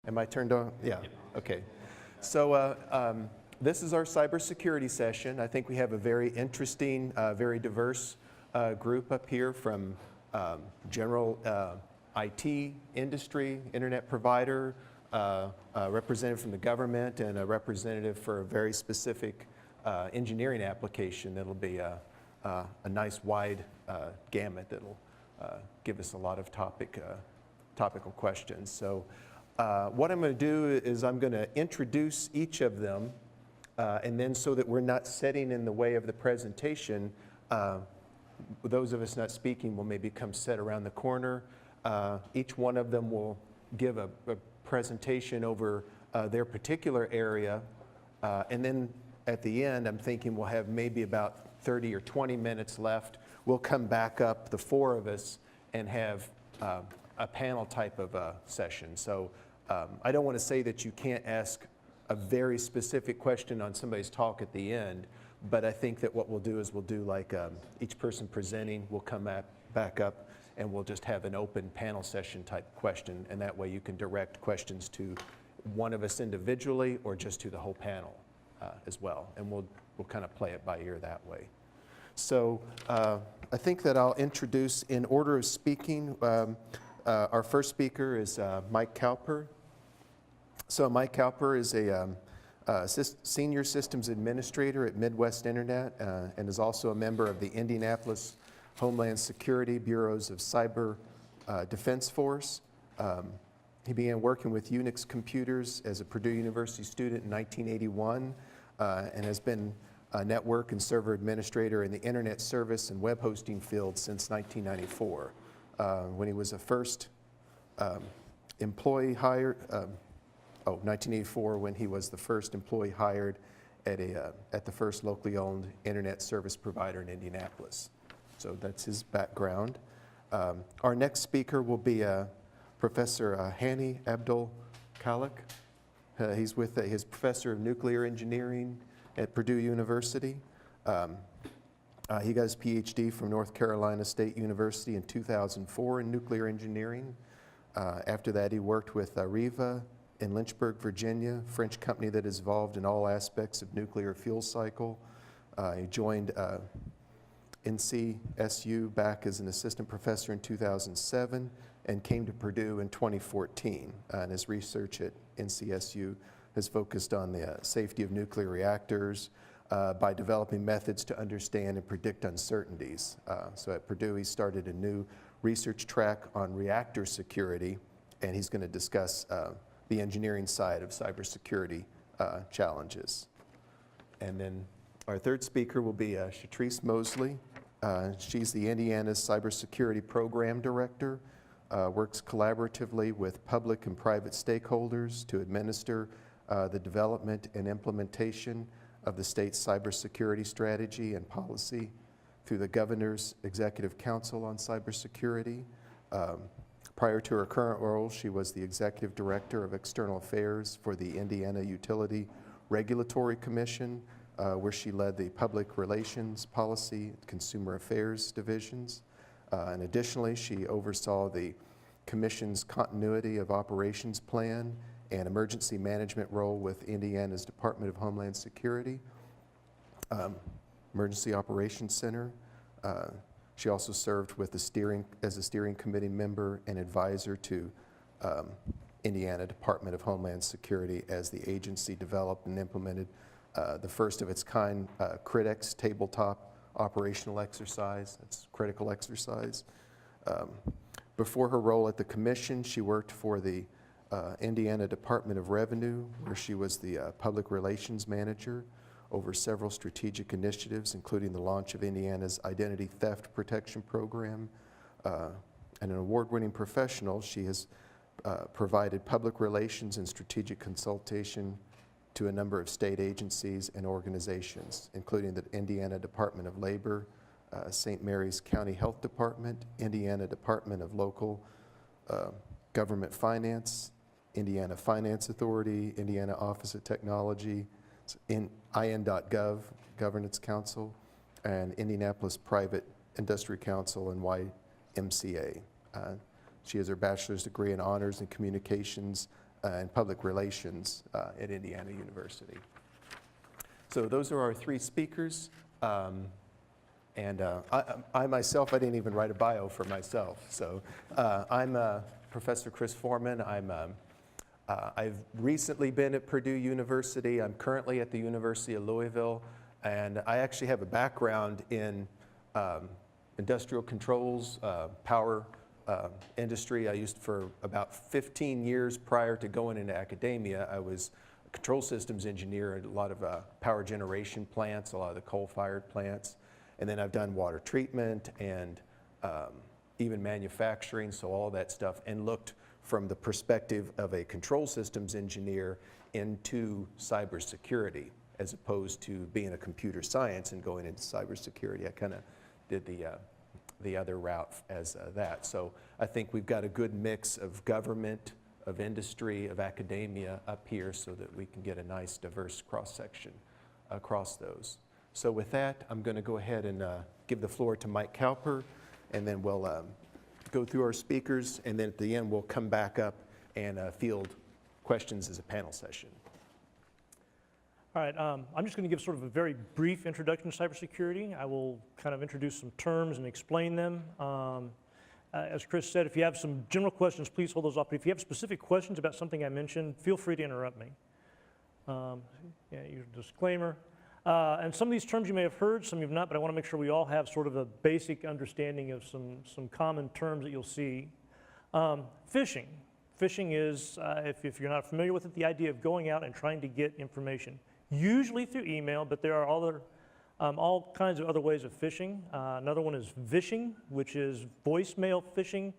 Am I turned on? Yeah, okay. So this is our cybersecurity session. I think we have a very interesting, very diverse group up here from general IT industry, internet provider, a representative from the government, and a representative for a very specific engineering application that'll be a nice wide gamut that'll give us a lot of topical questions. So what I'm going to do is I'm going to introduce each of them, and then so that we're not setting in the way of the presentation, those of us not speaking will maybe come sit around the corner. Each one of them will give a presentation over their particular area, and then at the end I'm thinking we'll have maybe about 30 or 20 minutes left. We'll come back up, the four of us, and have a panel type of session. So I don't want to say that you can't ask a very specific question on somebody's talk at the end, but I think that what we'll do is we'll do like each person presenting will come back up, and we'll just have an open panel session type question, and that way you can direct questions to one of us individually or just to the whole panel as well, and we'll kind of play it by ear that way. So I think that I'll introduce in order of speaking. Our first speaker is Mike Cowper. So Mike Cowper is a senior systems administrator at Midwest Internet and is also a member of the Indianapolis Homeland Security Bureaus of Cyber Defense Force. He began working with Unix computers as a Purdue University student in 1981 and has been a network and server administrator in the internet service and web hosting field since 1994. When he was a first employee hired, 1984 when he was the first employee hired at the first locally owned internet service provider in Indianapolis. So that's his background. Our next speaker will be Professor Hani Abdul Khalik. He's with his professor of nuclear engineering at Purdue University. He got his PhD from North Carolina State University in 2004 in nuclear engineering. After that, he worked with Areva in Lynchburg, Virginia, a French company that is involved in all aspects of nuclear fuel cycle. He joined NCSU back as an assistant professor in 2007 and came to Purdue in 2014. And his research at NCSU has focused on the safety of nuclear reactors by developing methods to understand and predict uncertainties. So at Purdue, he started a new research track on reactor security, and he's going to discuss the engineering side of cybersecurity challenges. And then our third speaker will be Shatrice Mosley. She's the Indiana's Cybersecurity Program Director, works collaboratively with public and private stakeholders to administer the development and implementation of the state's cybersecurity strategy and policy through the Governor's Executive Council on Cybersecurity. Prior to her current role, she was the Executive Director of External Affairs for the Indiana Utility Regulatory Commission, where she led the Public Relations, Policy, Consumer Affairs divisions. And additionally, she oversaw the Commission's Continuity of Operations Plan and Emergency Management role with Indiana's Department of Homeland Security, Emergency Operations Center. She also served with as a steering committee member and advisor to Indiana Department of Homeland Security as the agency developed and implemented the first of its kind CRITEX tabletop operational exercise. That's critical exercise. Before her role at the commission, she worked for the Indiana Department of Revenue, where she was the public relations manager over several strategic initiatives, including the launch of Indiana's Identity Theft Protection Program. And an award-winning professional, she has provided public relations and strategic consultation to a number of state agencies and organizations, including the Indiana Department of Labor, St. Mary's County Health Department, Indiana Department of Local Government Finance, Indiana Finance Authority, Indiana Office of Technology, IN.gov, Governance Council, and Indianapolis Private Industry Council and YMCA. She has her bachelor's degree in honors in communications and Public Relations at Indiana University. So those are our three speakers. I myself, I didn't even write a bio for myself. So I'm Professor Chris Foreman. I've recently been at Purdue University. I'm currently at the University of Louisville. And I actually have a background in industrial controls, power industry. I used for about 15 years prior to going into academia. I was a control systems engineer at a lot of power generation plants, a lot of the coal-fired plants. And then I've done water treatment and even manufacturing, so all that stuff, and looked from the perspective of a control systems engineer into cybersecurity, as opposed to being a computer science and going into cybersecurity. I kind of did the other route as that. So I think we've got a good mix of government, of industry, of academia up here so that we can get a nice diverse cross-section across those. So with that, I'm going to go ahead and give the floor to Mike Cowper, and then we'll go through our speakers, and then at the end we'll come back up and field questions as a panel session. All right, I'm just going to give sort of a very brief introduction to cybersecurity. I will kind of introduce some terms and explain them. As Chris said, if you have some general questions, please hold those up. But if you have specific questions about something I mentioned, feel free to interrupt me. Use a disclaimer. And some of these terms you may have heard, some you've not, but I want to make sure we all have sort of a basic understanding of some common terms that you'll see. Phishing. Phishing is, if you're not familiar with it, the idea of going out and trying to get information, usually through email, but there are all kinds of other ways of phishing. Another one is vishing, which is voicemail phishing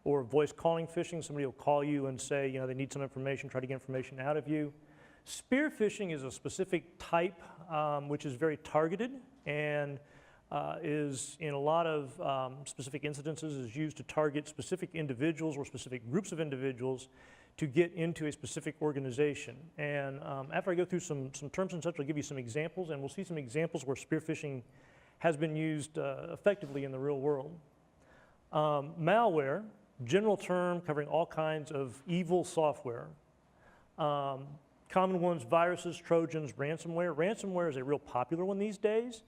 or voice calling phishing. Somebody will call you and say, you know, they need some information, try to get information out of you. Spear phishing is a specific type which is very targeted and is in a lot of specific incidences is used to target specific individuals or specific groups of individuals to get into a specific organization. And after I go through some terms and such, I'll give you some examples, and we'll see some examples where spear phishing has been used effectively in the real world. Malware, general term covering all kinds of evil software. Common ones, viruses, Trojans, ransomware. Ransomware is a real popular one these days.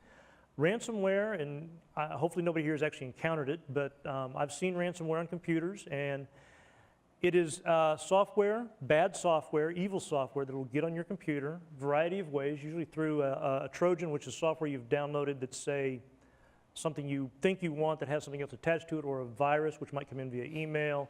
Ransomware, and hopefully nobody here has actually encountered it, but I've seen ransomware on computers, and it is software, bad software, evil software that will get on your computer, variety of ways, usually through a Trojan, which is software you've downloaded that's, say, something you think you want that has something else attached to it, or a virus, which might come in via email.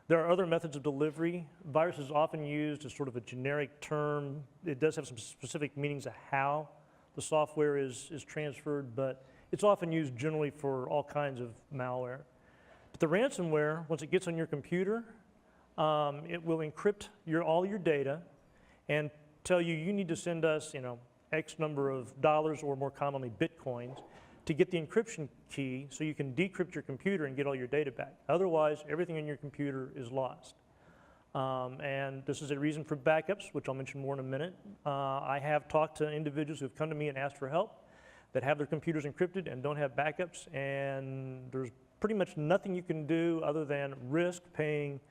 There are other methods of delivery. Virus is often used as sort of a generic term. It does have some specific meanings of how the software is transferred, but it's often used generally for all kinds of malware. But the ransomware, once it gets on your computer, it will encrypt all your data and tell you, you need to send us, you know, X number of dollars, or more commonly Bitcoins, to get the encryption key so you can decrypt your computer and get all your data back. Otherwise, everything on your computer is lost. And this is a reason for backups, which I'll mention more in a minute. I have talked to individuals who have come to me and asked for help that have their computers encrypted and don't have backups, and there's pretty much nothing you can do other than risk paying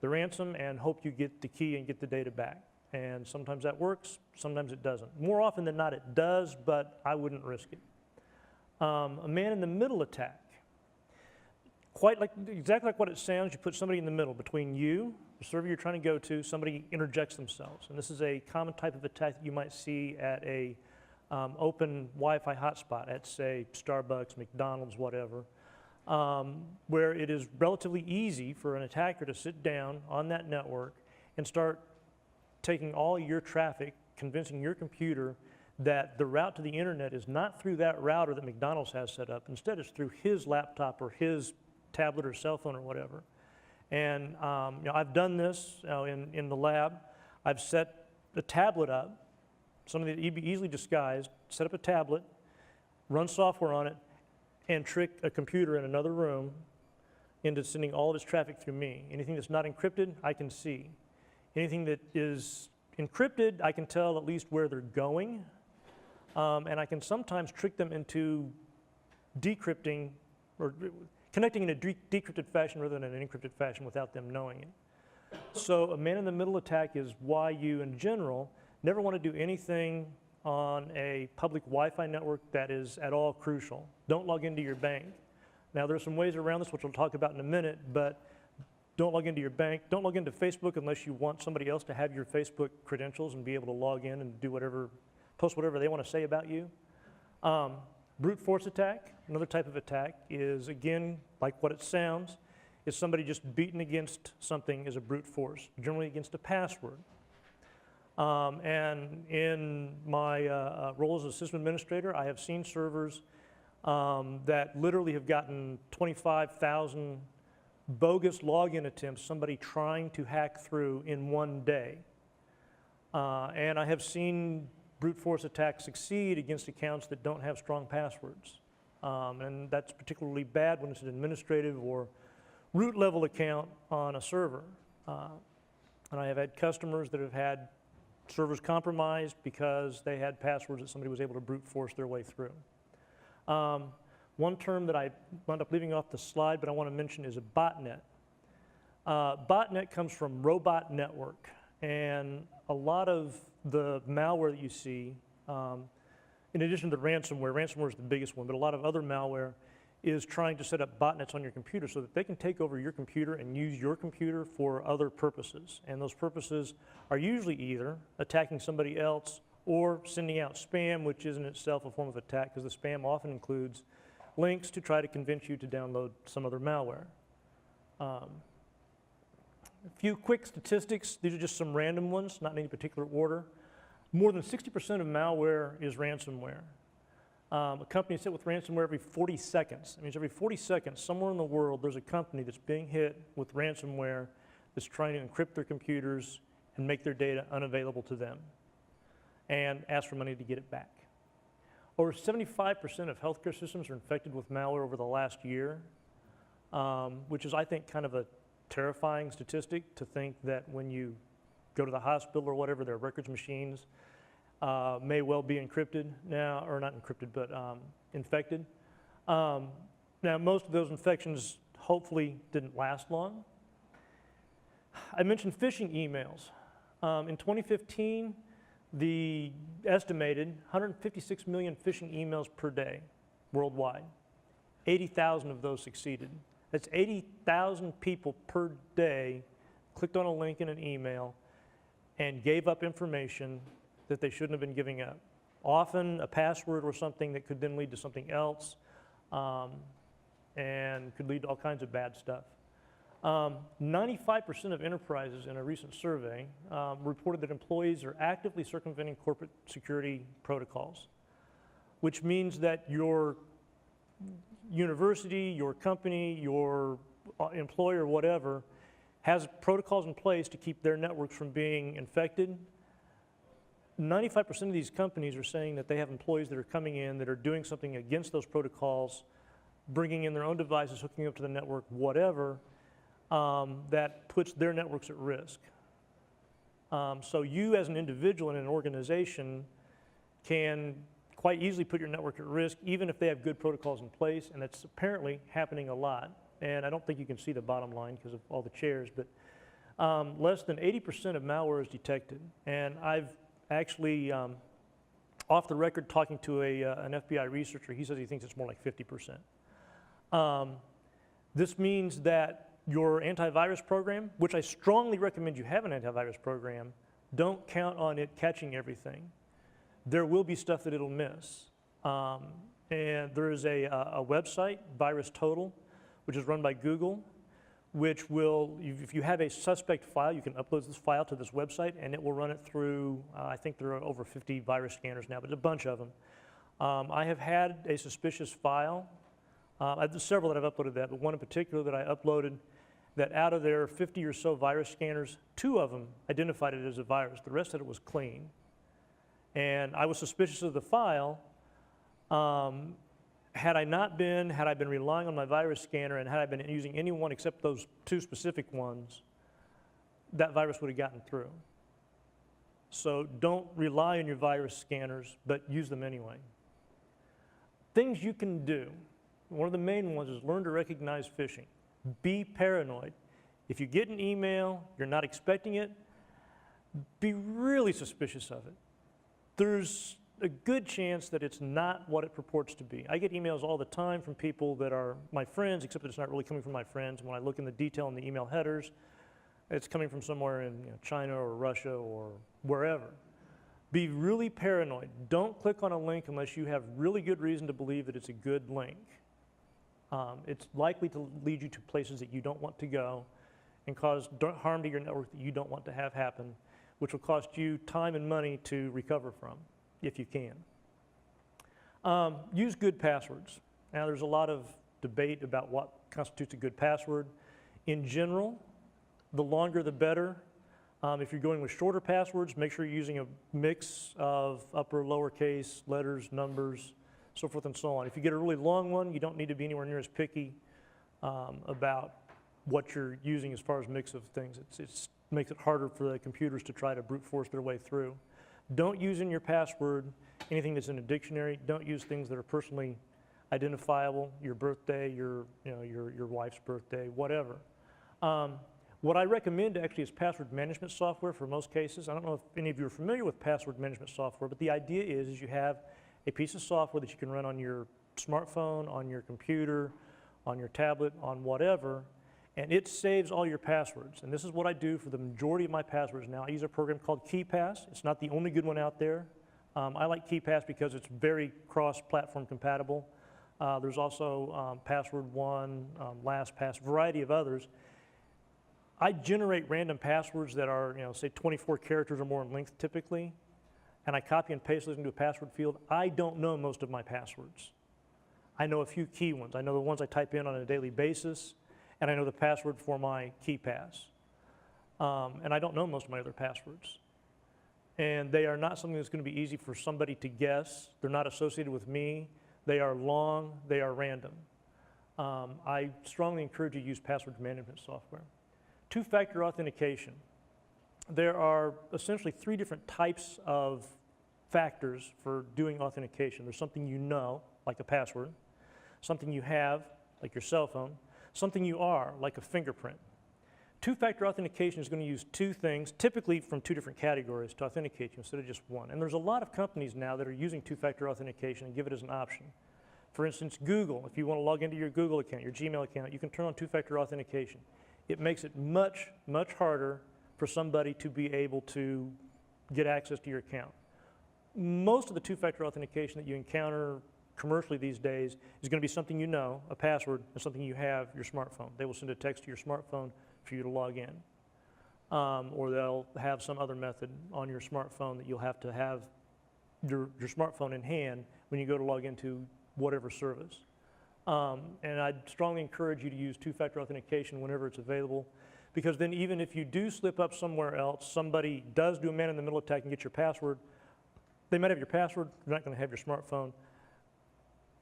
the ransom and hope you get the key and get the data back. And sometimes that works, sometimes it doesn't. More often than not it does, but I wouldn't risk it. A man-in-the-middle attack. Exactly like what it sounds, you put somebody in the middle between you, the server you're trying to go to, somebody interjects themselves. And this is a common type of attack that you might see at a open Wi-Fi hotspot at, say, Starbucks, McDonald's, whatever, where it is relatively easy for an attacker to sit down on that network and start taking all your traffic, convincing your computer that the route to the internet is not through that router that McDonald's has set up. Instead, it's through his laptop or his tablet or cell phone or whatever. And you know, I've done this in the lab. I've set the tablet up, something that be easily disguised, set up a tablet, run software on it, and trick a computer in another room into sending all of its traffic through me. Anything that's not encrypted, I can see. Anything that is encrypted, I can tell at least where they're going. And I can sometimes trick them into decrypting or connecting in a decrypted fashion rather than an encrypted fashion without them knowing it. So a man-in-the-middle attack is why you, in general, never want to do anything on a public Wi-Fi network that is at all crucial. Don't log into your bank. Now, there's some ways around this, which we'll talk about in a minute, but don't log into your bank. Don't log into Facebook unless you want somebody else to have your Facebook credentials and be able to log in and do whatever, post whatever they want to say about you. Brute force attack, another type of attack, is again, like what it sounds, is somebody just beating against something as a brute force, generally against a password. And in my role as a system administrator, I have seen servers that literally have gotten 25,000 bogus login attempts, somebody trying to hack through in one day. And I have seen brute force attacks succeed against accounts that don't have strong passwords. And that's particularly bad when it's an administrative or root level account on a server. And I have had customers that have had servers compromised because they had passwords that somebody was able to brute force their way through. One term that I wound up leaving off the slide, but I want to mention, is a botnet. Botnet comes from robot network, and a lot of the malware that you see, in addition to ransomware is the biggest one, but a lot of other malware is trying to set up botnets on your computer so that they can take over your computer and use your computer for other purposes. And those purposes are usually either attacking somebody else or sending out spam, which is in itself a form of attack, because the spam often includes links to try to convince you to download some other malware. A few quick statistics. These are just some random ones, not in any particular order. More than 60% of malware is ransomware. A company is hit with ransomware every 40 seconds. That means every 40 seconds, somewhere in the world, there's a company that's being hit with ransomware that's trying to encrypt their computers and make their data unavailable to them and ask for money to get it back. Over 75% of healthcare systems are infected with malware over the last year, which is, I think, kind of a terrifying statistic to think that when you go to the hospital or whatever, their records machines may well be encrypted now, or not encrypted, but infected. Now, most of those infections hopefully didn't last long. I mentioned phishing emails. In 2015, the estimated 156 million phishing emails per day worldwide. 80,000 of those succeeded. That's 80,000 people per day clicked on a link in an email and gave up information that they shouldn't have been giving up. Often a password or something that could then lead to something else and could lead to all kinds of bad stuff. 95% of enterprises in a recent survey reported that employees are actively circumventing corporate security protocols, which means that your university, your company, your employer, whatever, has protocols in place to keep their networks from being infected. 95% of these companies are saying that they have employees that are coming in that are doing something against those protocols, bringing in their own devices, hooking up to the network, whatever, that puts their networks at risk. So you as an individual in an organization can quite easily put your network at risk, even if they have good protocols in place, and that's apparently happening a lot. And I don't think you can see the bottom line because of all the chairs, but less than 80% of malware is detected. And I've actually, off the record, talking to an FBI researcher, he says he thinks it's more like 50%. This means that your antivirus program, which I strongly recommend you have an antivirus program, don't count on it catching everything. There will be stuff that it'll miss. And there is a website, VirusTotal, which is run by Google, which will, if you have a suspect file, you can upload this file to this website and it will run it through, I think there are over 50 virus scanners now, but a bunch of them. I have had a suspicious file. There's several that I've uploaded that, but one in particular that I uploaded, that out of their 50 or so virus scanners, 2 of them identified it as a virus. The rest of it was clean. And I was suspicious of the file. Had I been relying on my virus scanner and had I been using any one except those 2 specific ones, that virus would have gotten through. So don't rely on your virus scanners, but use them anyway. Things you can do. One of the main ones is learn to recognize phishing. Be paranoid. If you get an email, you're not expecting it, be really suspicious of it. There's a good chance that it's not what it purports to be. I get emails all the time from people that are my friends, except that it's not really coming from my friends. When I look in the detail in the email headers, it's coming from somewhere in China or Russia or wherever. Be really paranoid. Don't click on a link unless you have really good reason to believe that it's a good link. It's likely to lead you to places that you don't want to go and cause harm to your network that you don't want to have happen, which will cost you time and money to recover from, if you can. Use good passwords. Now, there's a lot of debate about what constitutes a good password. In general, the longer the better. If you're going with shorter passwords, make sure you're using a mix of upper, lowercase, letters, numbers, so forth and so on. If you get a really long one, you don't need to be anywhere near as picky about what you're using as far as mix of things. It makes it harder for the computers to try to brute force their way through. Don't use in your password anything that's in a dictionary. Don't use things that are personally identifiable, your birthday, your wife's birthday, whatever. What I recommend actually is password management software for most cases. I don't know if any of you are familiar with password management software, but the idea is you have a piece of software that you can run on your smartphone, on your computer, on your tablet, on whatever, and it saves all your passwords. And this is what I do for the majority of my passwords now. I use a program called KeyPass. It's not the only good one out there. I like KeyPass because it's very cross-platform compatible. There's also Password One, LastPass, a variety of others. I generate random passwords that are, say 24 characters or more in length typically, and I copy and paste those into a password field. I don't know most of my passwords. I know a few key ones. I know the ones I type in on a daily basis, and I know the password for my KeyPass. And I don't know most of my other passwords. And they are not something that's going to be easy for somebody to guess. They're not associated with me. They are long. They are random. I strongly encourage you to use password management software. Two-factor authentication. There are essentially 3 different types of factors for doing authentication. There's something you know, like a password, something you have, like your cell phone, something you are, like a fingerprint. Two-factor authentication is going to use 2 things, typically from 2 different categories, to authenticate you instead of just one. And there's a lot of companies now that are using two-factor authentication and give it as an option. For instance, Google, if you want to log into your Google account, your Gmail account, you can turn on two-factor authentication. It makes it much, much harder for somebody to be able to get access to your account. Most of the two-factor authentication that you encounter commercially these days is going to be something you know, a password, and something you have, your smartphone. They will send a text to your smartphone for you to log in. Or they'll have some other method on your smartphone that you'll have to have your smartphone in hand when you go to log into whatever service. And I'd strongly encourage you to use two-factor authentication whenever it's available, because then even if you do slip up somewhere else, somebody does do a man-in-the-middle attack and get your password, they might have your password, they're not going to have your smartphone.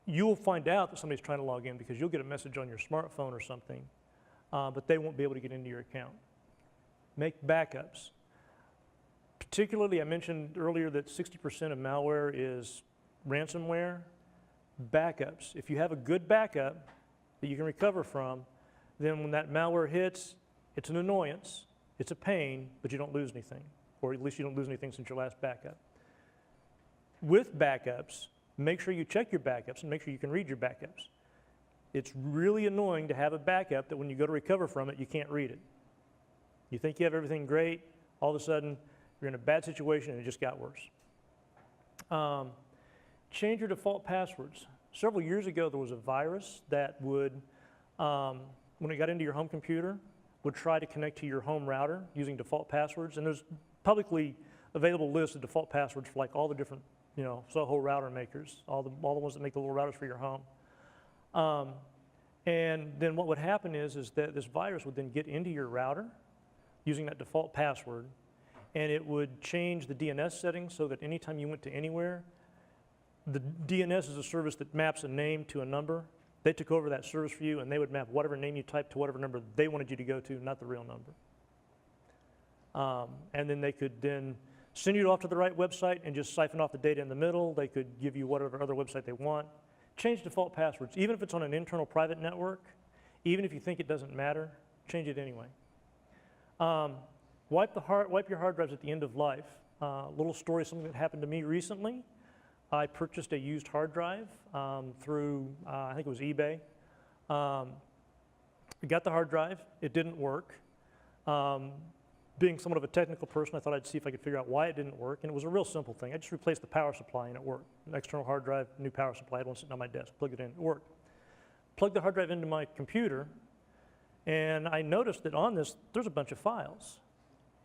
You'll find out that somebody's trying to log in because you'll get a message on your smartphone or something, but they won't be able to get into your account. Make backups. Particularly, I mentioned earlier that 60% of malware is ransomware. Backups. If you have a good backup that you can recover from, then when that malware hits, it's an annoyance, it's a pain, but you don't lose anything, or at least you don't lose anything since your last backup. With backups, make sure you check your backups and make sure you can read your backups. It's really annoying to have a backup that when you go to recover from it, you can't read it. You think you have everything great, all of a sudden you're in a bad situation and it just got worse. Change your default passwords. Several years ago, there was a virus that would, when it got into your home computer, would try to connect to your home router using default passwords. And there's publicly available lists of default passwords for like all the different, Soho router makers, all the ones that make the little routers for your home. And then what would happen is that this virus would then get into your router using that default password, and it would change the DNS settings so that anytime you went to anywhere, the DNS is a service that maps a name to a number. They took over that service for you, and they would map whatever name you typed to whatever number they wanted you to go to, not the real number. And then they could then send you off to the right website and just siphon off the data in the middle. They could give you whatever other website they want. Change default passwords. Even if it's on an internal private network, even if you think it doesn't matter, change it anyway. Wipe your hard drives at the end of life. Little story, something that happened to me recently. I purchased a used hard drive through, I think it was eBay. I got the hard drive, it didn't work. Being somewhat of a technical person, I thought I'd see if I could figure out why it didn't work, and it was a real simple thing. I just replaced the power supply and it worked. An external hard drive, new power supply, I had one sitting on my desk, plugged it in, it worked. Plugged the hard drive into my computer, and I noticed that on this, there's a bunch of files.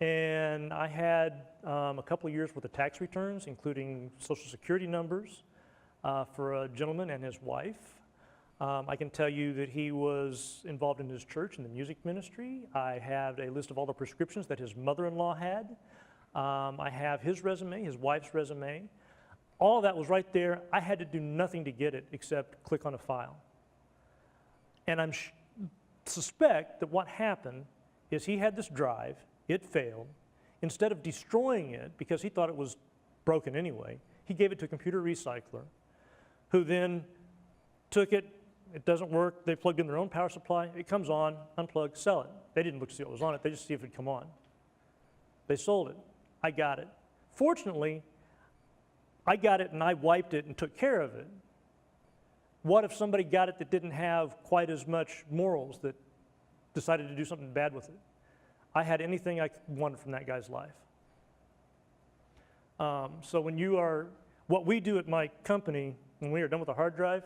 And I had a couple of years worth of tax returns, including Social Security numbers for a gentleman and his wife. I can tell you that he was involved in his church in the music ministry. I have a list of all the prescriptions that his mother-in-law had. I have his resume, his wife's resume. All of that was right there. I had to do nothing to get it except click on a file. And I suspect that what happened is he had this drive, it failed. Instead of destroying it, because he thought it was broken anyway, he gave it to a computer recycler, who then took it. It doesn't work. They plugged in their own power supply. It comes on, unplug, sell it. They didn't look to see what was on it. They just see if it'd come on. They sold it. I got it. Fortunately, I got it and I wiped it and took care of it. What if somebody got it that didn't have quite as much morals, that decided to do something bad with it? I had anything I wanted from that guy's life. So what we do at my company, when we are done with a hard drive,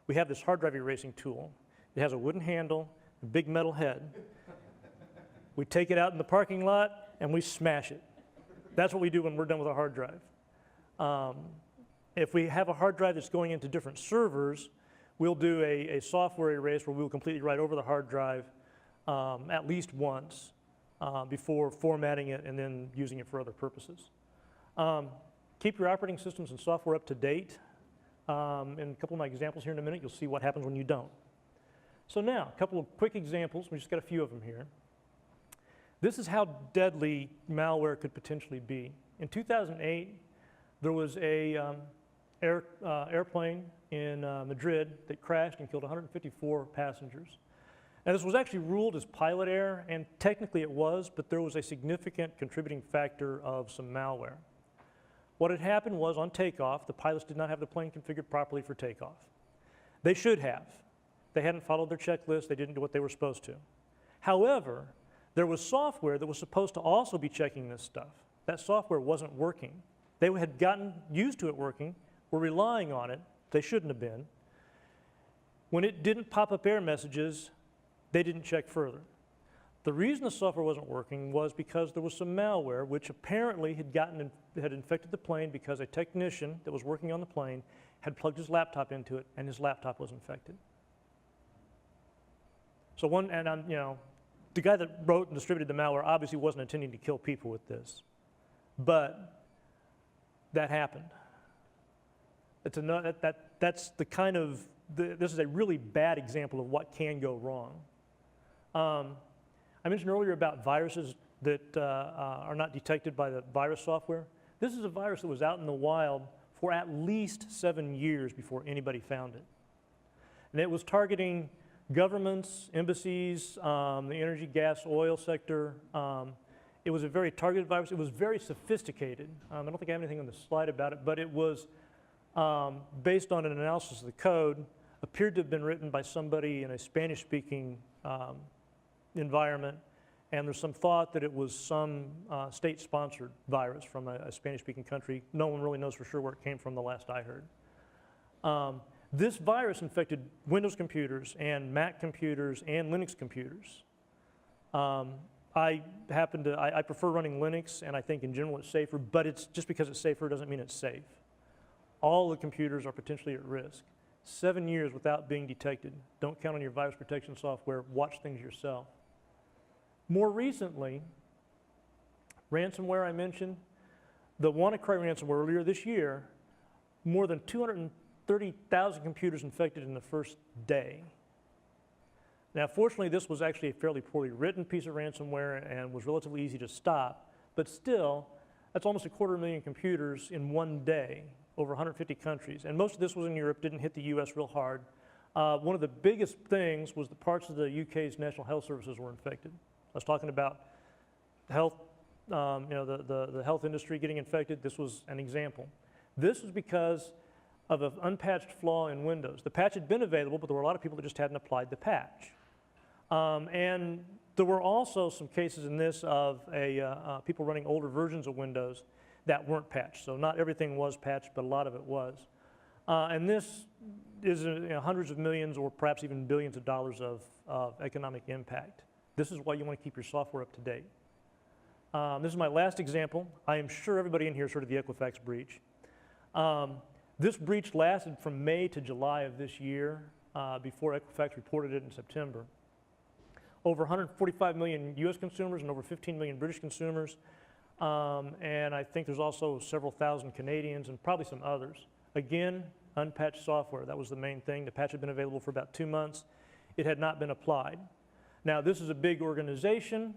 we have this hard drive erasing tool. It has a wooden handle, a big metal head. We take it out in the parking lot and we smash it. That's what we do when we're done with a hard drive. If we have a hard drive that's going into different servers, we'll do a software erase where we'll completely write over the hard drive at least once before formatting it and then using it for other purposes. Keep your operating systems and software up to date. In a couple of my examples here in a minute, you'll see what happens when you don't. So now, a couple of quick examples. We just got a few of them here. This is how deadly malware could potentially be. In 2008, there was a airplane in Madrid that crashed and killed 154 passengers. Now, this was actually ruled as pilot error, and technically it was, but there was a significant contributing factor of some malware. What had happened was, on takeoff, the pilots did not have the plane configured properly for takeoff. They should have. They hadn't followed their checklist. They didn't do what they were supposed to. However, there was software that was supposed to also be checking this stuff. That software wasn't working. They had gotten used to it working, were relying on it. They shouldn't have been. When it didn't pop up error messages, they didn't check further. The reason the software wasn't working was because there was some malware which apparently had infected the plane because a technician that was working on the plane had plugged his laptop into it and his laptop was infected. So the guy that wrote and distributed the malware obviously wasn't intending to kill people with this, but that happened. That's the kind of, this is a really bad example of what can go wrong. I mentioned earlier about viruses that are not detected by the virus software. This is a virus that was out in the wild for at least 7 years before anybody found it. And it was targeting governments, embassies, the energy, gas, oil sector. It was a very targeted virus. It was very sophisticated. I don't think I have anything on the slide about it, but it was based on an analysis of the code, appeared to have been written by somebody in a Spanish-speaking environment, and there's some thought that it was some state-sponsored virus from a Spanish-speaking country. No one really knows for sure where it came from, the last I heard. This virus infected Windows computers and Mac computers and Linux computers. I prefer running Linux, and I think in general it's safer, but it's just because it's safer doesn't mean it's safe. All the computers are potentially at risk. 7 years without being detected. Don't count on your virus protection software. Watch things yourself. More recently, ransomware I mentioned, the WannaCry ransomware earlier this year, more than 230,000 computers infected in the first day. Now, fortunately, this was actually a fairly poorly written piece of ransomware and was relatively easy to stop, but still, that's almost 250,000 computers in one day over 150 countries. And most of this was in Europe, didn't hit the US real hard. One of the biggest things was the parts of the UK's National Health Services were infected. I was talking about health, the health industry getting infected, this was an example. This was because of an unpatched flaw in Windows. The patch had been available, but there were a lot of people that just hadn't applied the patch. And there were also some cases in this of people running older versions of Windows that weren't patched. So not everything was patched, but a lot of it was. And this is hundreds of millions or perhaps even billions of dollars of economic impact. This is why you want to keep your software up to date. This is my last example. I am sure everybody in here has heard of the Equifax breach. This breach lasted from May to July of this year before Equifax reported it in September. Over 145 million US consumers and over 15 million British consumers. And I think there's also several thousand Canadians and probably some others. Again, unpatched software, that was the main thing. The patch had been available for about 2 months. It had not been applied. Now, this is a big organization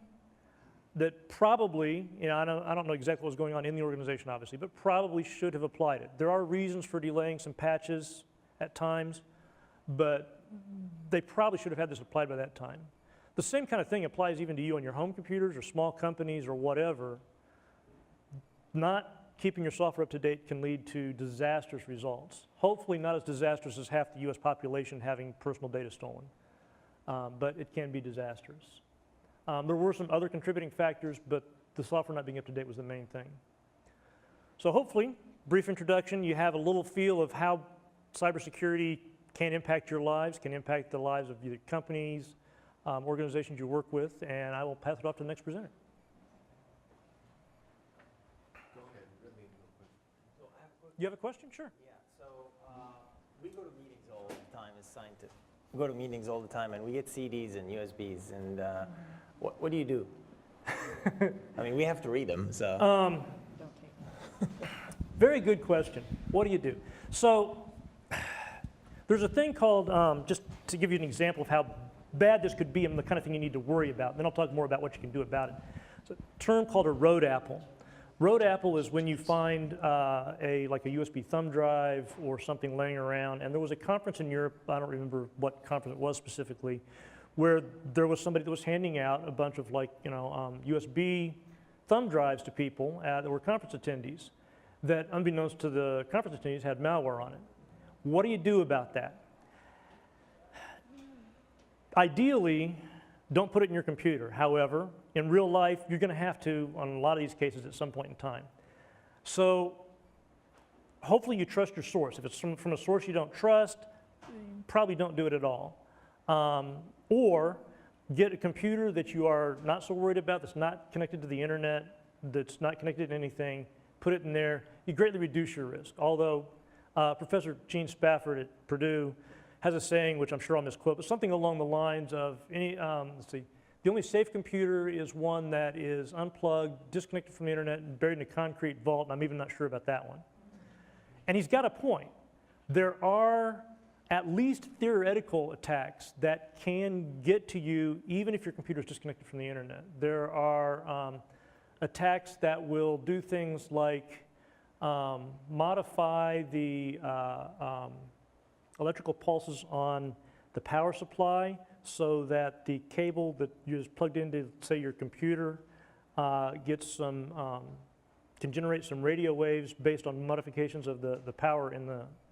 that probably, I don't know exactly what was going on in the organization, obviously, but probably should have applied it. There are reasons for delaying some patches at times, but they probably should have had this applied by that time. The same kind of thing applies even to you on your home computers or small companies or whatever. Not keeping your software up to date can lead to disastrous results. Hopefully not as disastrous as half the US population having personal data stolen, but it can be disastrous. There were some other contributing factors, but the software not being up to date was the main thing. So hopefully, brief introduction, you have a little feel of how cybersecurity can impact your lives, can impact the lives of either companies, organizations you work with, and I will pass it off to the next presenter. You have a question? Sure. Yeah, so we go to meetings all the time as scientists. We go to meetings all the time and we get CDs and USBs and what do you do? I mean, we have to read them, so. Very good question. What do you do? So there's a thing called, just to give you an example of how bad this could be and the kind of thing you need to worry about. Then I'll talk more about what you can do about it. It's a term called a road apple. Road apple is when you find like a USB thumb drive or something laying around. And there was a conference in Europe, I don't remember what conference it was specifically, where there was somebody that was handing out a bunch of USB thumb drives to people that were conference attendees that, unbeknownst to the conference attendees, had malware on it. What do you do about that? Ideally, don't put it in your computer. However, in real life, you're going to have to on a lot of these cases at some point in time. So hopefully you trust your source. If it's from a source you don't trust, probably don't do it at all. Or get a computer that you are not so worried about, that's not connected to the internet, that's not connected to anything, put it in there. You greatly reduce your risk. Although Professor Gene Spafford at Purdue has a saying, which I'm sure I'll misquote, but something along the lines of, let's see, the only safe computer is one that is unplugged, disconnected from the internet, and buried in a concrete vault, and I'm even not sure about that one. And he's got a point. There are at least theoretical attacks that can get to you even if your computer is disconnected from the internet. There are attacks that will do things like modify the electrical pulses on the power supply so that the cable that you just plugged into, say, your computer gets some, can generate some radio waves based on modifications of the power in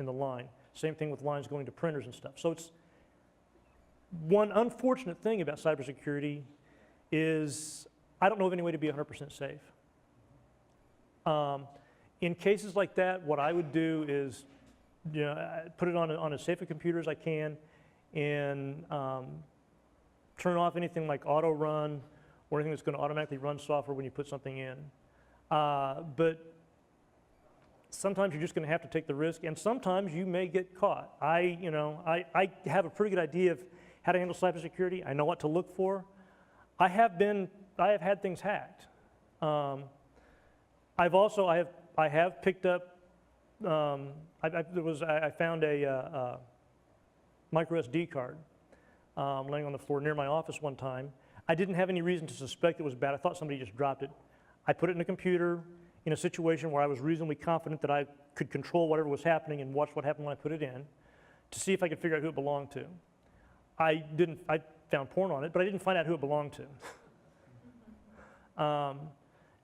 the line. Same thing with lines going to printers and stuff. So it's one unfortunate thing about cybersecurity is I don't know of any way to be 100% safe. In cases like that, what I would do is put it on as safe a computer as I can and turn off anything like auto run or anything that's going to automatically run software when you put something in. But sometimes you're just going to have to take the risk, and sometimes you may get caught. I have a pretty good idea of how to handle cybersecurity. I know what to look for. I have had things hacked. I have picked up. I found a micro SD card laying on the floor near my office one time. I didn't have any reason to suspect it was bad. I thought somebody just dropped it. I put it in a computer in a situation where I was reasonably confident that I could control whatever was happening and watch what happened when I put it in to see if I could figure out who it belonged to. I found porn on it, but I didn't find out who it belonged to.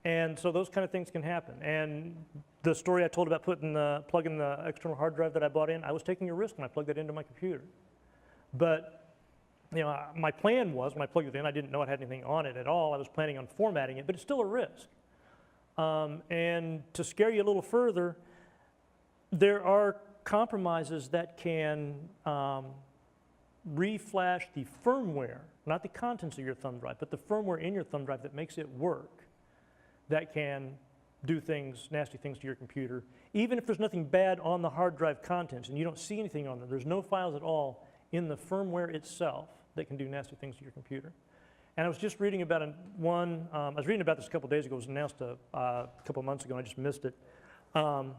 And so those kind of things can happen. And the story I told about plugging the external hard drive that I bought in, I was taking a risk when I plugged that into my computer. But you know, my plan was, when I plugged it in, I didn't know it had anything on it at all. I was planning on formatting it, but it's still a risk. And to scare you a little further, there are compromises that can reflash the firmware, not the contents of your thumb drive, but the firmware in your thumb drive that makes it work, that can do things, nasty things to your computer. Even if there's nothing bad on the hard drive contents and you don't see anything on them, there's no files at all in the firmware itself that can do nasty things to your computer. And I was just reading about I was reading about this a couple days ago. It was announced a couple months ago, and I just missed it. And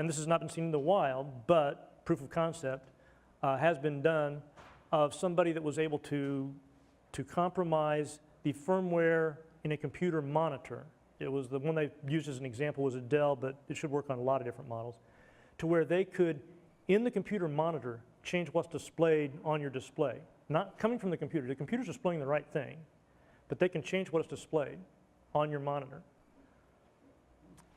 this has not been seen in the wild, but proof of concept has been done of somebody that was able to compromise the firmware in a computer monitor. It was the one they used as an example was a Dell, but it should work on a lot of different models, to where they could, in the computer monitor, change what's displayed on your display. Not coming from the computer. The computer's displaying the right thing, but they can change what is displayed on your monitor,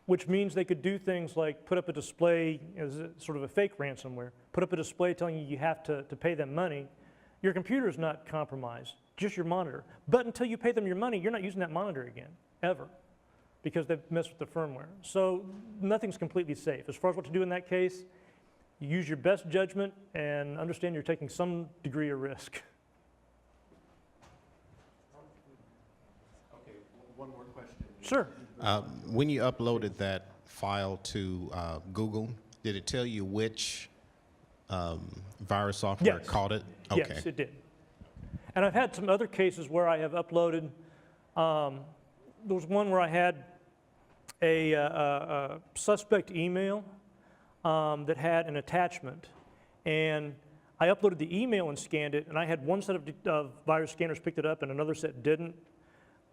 which means they could do things like put up a display as sort of a fake ransomware, put up a display telling you you have to pay them money. Your computer is not compromised, just your monitor. But until you pay them your money, you're not using that monitor again, ever, because they've messed with the firmware. So nothing's completely safe. As far as what to do in that case, use your best judgment and understand you're taking some degree of risk. Okay, one more question. Sure. When you uploaded that file to Google, did it tell you which virus software Yes. caught it? Okay. Yes, it did. And I've had some other cases where I have uploaded, there was one where I had a suspect email that had an attachment, and I uploaded the email and scanned it, and I had one set of virus scanners picked it up and another set didn't.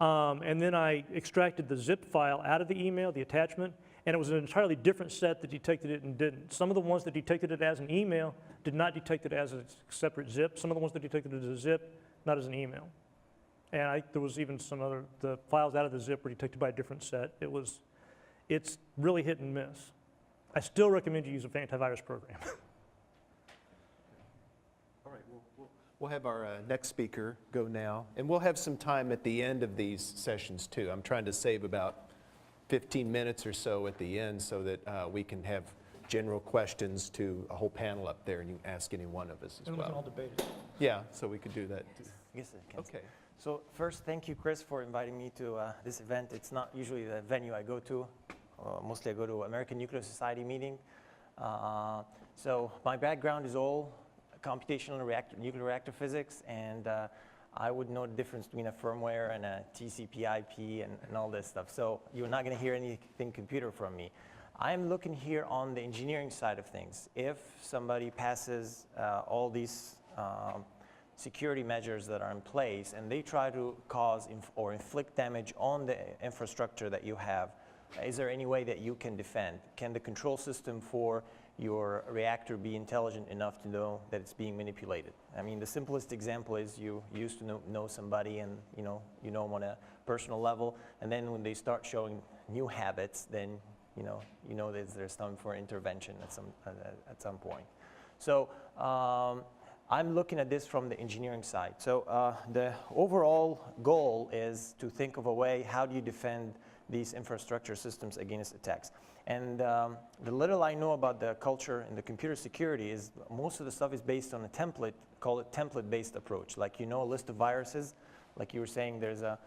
And then I extracted the zip file out of the email, the attachment, and it was an entirely different set that detected it and didn't. Some of the ones that detected it as an email did not detect it as a separate zip. Some of the ones that detected it as a zip, not as an email. And there was even some other, the files out of the zip were detected by a different set. It's really hit and miss. I still recommend you use an antivirus program. All right, we'll have our next speaker go now, and we'll have some time at the end of these sessions too. I'm trying to save about 15 minutes or so at the end so that we can have general questions to a whole panel up there, and you can ask any one of us as And we can all well. debate it. Yeah, so we could do that too. Yes, I can. Okay. So first, thank you, Chris, for inviting me to this event. It's not usually the venue I go to. Mostly I go to American Nuclear Society meeting. So my background is all computational nuclear reactor physics, and I would know the difference between a firmware and a TCP/IP and all this stuff. So you're not going to hear anything computer from me. I'm looking here on the engineering side of things. If somebody passes all these security measures that are in place and they try to cause or inflict damage on the infrastructure that you have, is there any way that you can defend? Can the control system for your reactor be intelligent enough to know that it's being manipulated? I mean, the simplest example is you used to know somebody, and you know them on a personal level, and then when they start showing new habits, then you know that there's time for intervention at some point. So I'm looking at this from the engineering side. So the overall goal is to think of a way, how do you defend these infrastructure systems against attacks? And the little I know about the culture and the computer security is most of the stuff is based on a template, call it template-based approach. Like, a list of viruses, like you were saying, there's a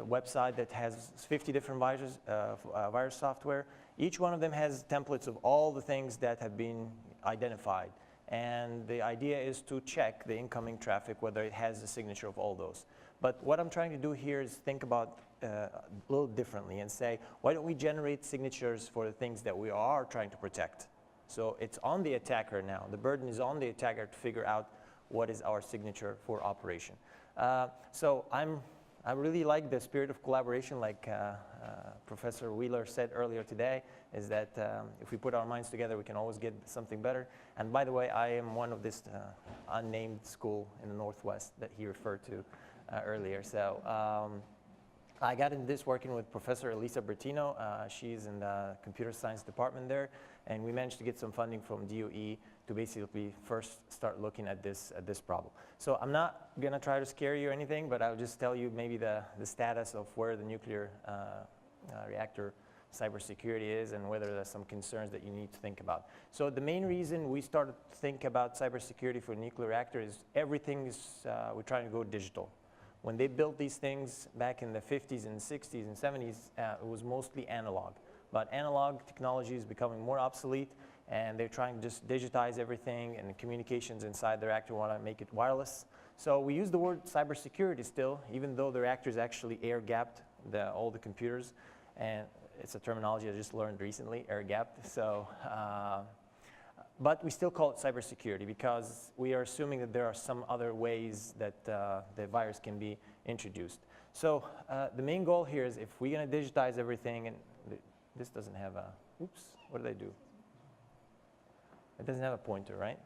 website that has 50 different virus software. Each one of them has templates of all the things that have been identified. And the idea is to check the incoming traffic, whether it has the signature of all those. But what I'm trying to do here is think about a little differently and say, why don't we generate signatures for the things that we are trying to protect? So it's on the attacker now. The burden is on the attacker to figure out what is our signature for operation. So I really like the spirit of collaboration, like Professor Wheeler said earlier today, is that if we put our minds together, we can always get something better. And by the way, I am one of this unnamed school in the Northwest that he referred to earlier. So I got into this working with Professor Elisa Bertino. She's in the computer science department there, and we managed to get some funding from DOE to basically first start looking at this problem. So I'm not going to try to scare you or anything, but I'll just tell you maybe the status of where the nuclear reactor cybersecurity is and whether there's some concerns that you need to think about. So the main reason we started to think about cybersecurity for a nuclear reactor is everything is, we're trying to go digital. When they built these things back in the 50s and 60s and 70s, it was mostly analog. But analog technology is becoming more obsolete, and they're trying to just digitize everything, and the communications inside the reactor want to make it wireless. So we use the word cybersecurity still, even though the reactor is actually air-gapped, all the computers. And it's a terminology I just learned recently, air-gapped. So, but we still call it cybersecurity because we are assuming that there are some other ways that the virus can be introduced. So the main goal here is if we're going to digitize everything, and this doesn't have a, oops, what did I do? It doesn't have a pointer, right?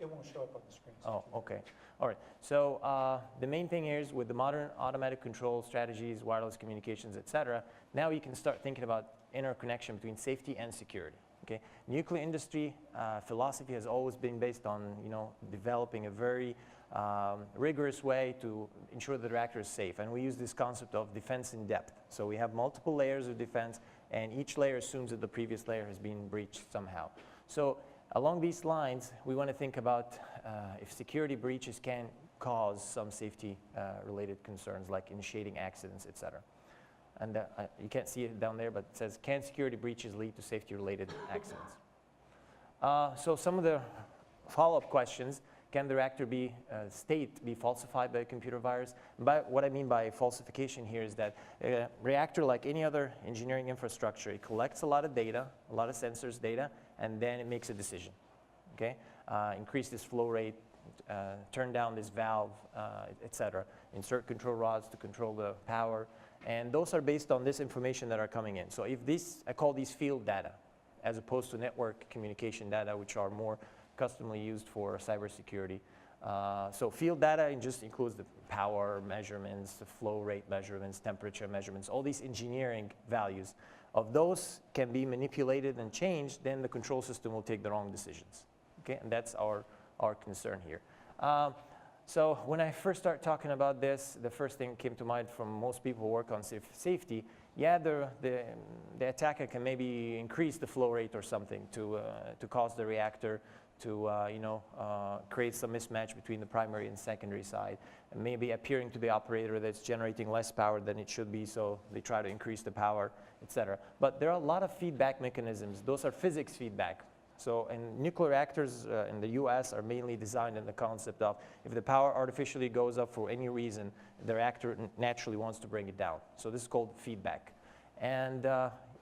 It won't show up on the screen. Oh, okay. All right. So the main thing here is with the modern automatic control strategies, wireless communications, et cetera, now you can start thinking about interconnection between safety and security. Okay? Nuclear industry philosophy has always been based on, developing a very rigorous way to ensure the reactor is safe. And we use this concept of defense in depth. So we have multiple layers of defense, and each layer assumes that the previous layer has been breached somehow. So along these lines, we want to think about if security breaches can cause some safety-related concerns, like initiating accidents, et cetera. And you can't see it down there, but it says, can security breaches lead to safety-related accidents? So some of the follow-up questions, can the reactor state be falsified by a computer virus? What I mean by falsification here is that a reactor, like any other engineering infrastructure, it collects a lot of data, a lot of sensors data, and then it makes a decision. Okay? Increase this flow rate, turn down this valve, et cetera. Insert control rods to control the power. And those are based on this information that are coming in. So if I call these field data, as opposed to network communication data, which are more customly used for cybersecurity. So field data just includes the power measurements, the flow rate measurements, temperature measurements, all these engineering values. Of those can be manipulated and changed, then the control system will take the wrong decisions. Okay, and that's our concern here. So when I first start talking about this, the first thing that came to mind from most people who work on safety, yeah, the attacker can maybe increase the flow rate or something to cause the reactor to create some mismatch between the primary and secondary side, and maybe appearing to the operator that's generating less power than it should be, so they try to increase the power, etc. But there are a lot of feedback mechanisms. Those are physics feedback. So, and nuclear reactors in the US are mainly designed in the concept of if the power artificially goes up for any reason, the reactor naturally wants to bring it down. So this is called feedback. And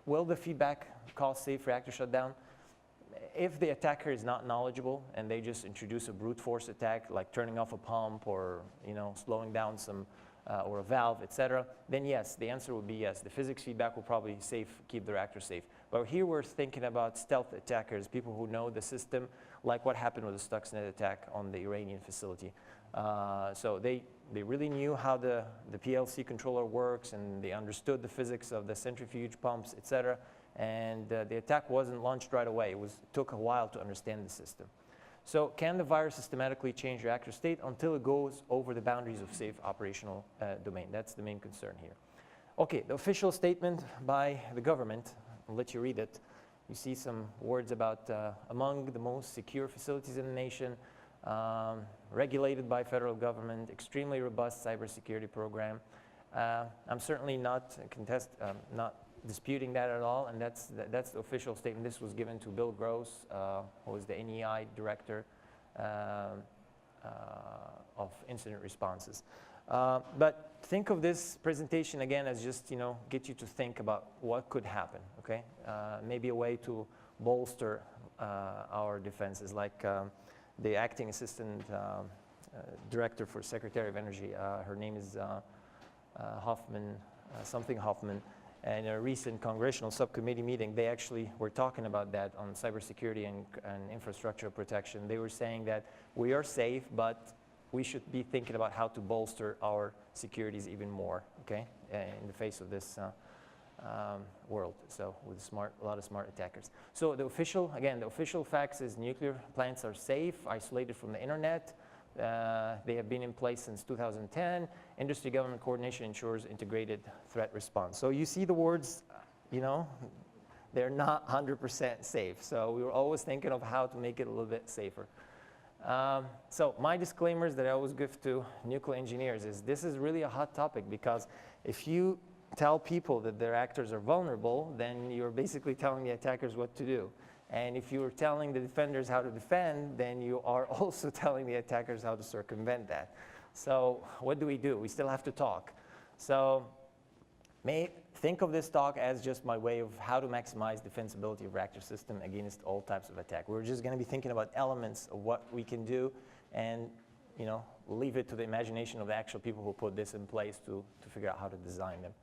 will the feedback cause safe reactor shutdown? If the attacker is not knowledgeable and they just introduce a brute force attack, like turning off a pump or slowing down some or a valve, etc., then yes, the answer would be yes. The physics feedback will probably keep the reactor safe. But here we're thinking about stealth attackers, people who know the system, like what happened with the Stuxnet attack on the Iranian facility. So they really knew how the PLC controller works, and they understood the physics of the centrifuge pumps, etc. And the attack wasn't launched right away. It took a while to understand the system. So can the virus systematically change reactor state until it goes over the boundaries of safe operational domain? That's the main concern here. Okay, the official statement by the government, I'll let you read it. You see some words about among the most secure facilities in the nation, regulated by federal government, extremely robust cybersecurity program. I'm certainly not disputing that at all, and that's the official statement. This was given to Bill Gross, who is the NEI director of incident responses. But think of this presentation again as just get you to think about what could happen. Okay, maybe a way to bolster our defenses, like the acting assistant director for Secretary of Energy. Her name is Hoffman, something Hoffman. And in a recent congressional subcommittee meeting, they actually were talking about that on cybersecurity and infrastructure protection. They were saying that we are safe, but we should be thinking about how to bolster our securities even more, okay, in the face of this world, so with a lot of smart attackers. So the official facts is nuclear plants are safe, isolated from the internet. They have been in place since 2010. Industry-government coordination ensures integrated threat response. So you see the words, you know, they're not 100% safe. So we were always thinking of how to make it a little bit safer. So my disclaimers that I always give to nuclear engineers is this is really a hot topic, because if you tell people that their reactors are vulnerable, then you're basically telling the attackers what to do. And if you're telling the defenders how to defend, then you are also telling the attackers how to circumvent that. So what do? We still have to talk. So think of this talk as just my way of how to maximize defensibility of reactor system against all types of attack. We're just going to be thinking about elements of what we can do, and leave it to the imagination of the actual people who put this in place to figure out how to design them.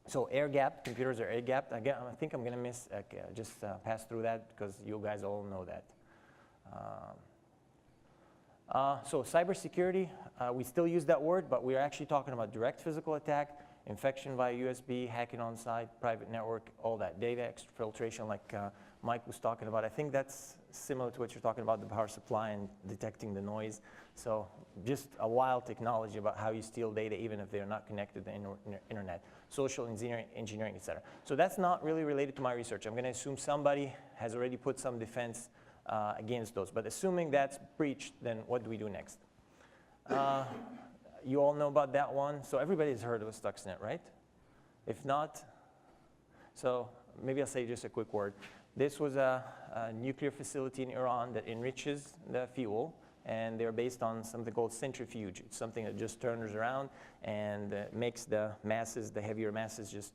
So air-gapped, computers are air-gapped. Again, I think I'm going to just pass through that because you guys all know that. So cybersecurity, we still use that word, but we're actually talking about direct physical attack, infection via USB, hacking on-site, private network, all that. Data exfiltration like Mike was talking about. I think that's similar to what you're talking about, the power supply and detecting the noise. So just a wild technology about how you steal data even if they're not connected to the internet. Social engineering, et cetera. So that's not really related to my research. I'm going to assume somebody has already put some defense against those. But assuming that's breached, then what do we do next? You all know about that one. So everybody's heard of Stuxnet, right? If not, so maybe I'll say just a quick word. This was a nuclear facility in Iran that enriches the fuel, and they're based on something called centrifuge. It's something that just turns around and makes the masses, the heavier masses, just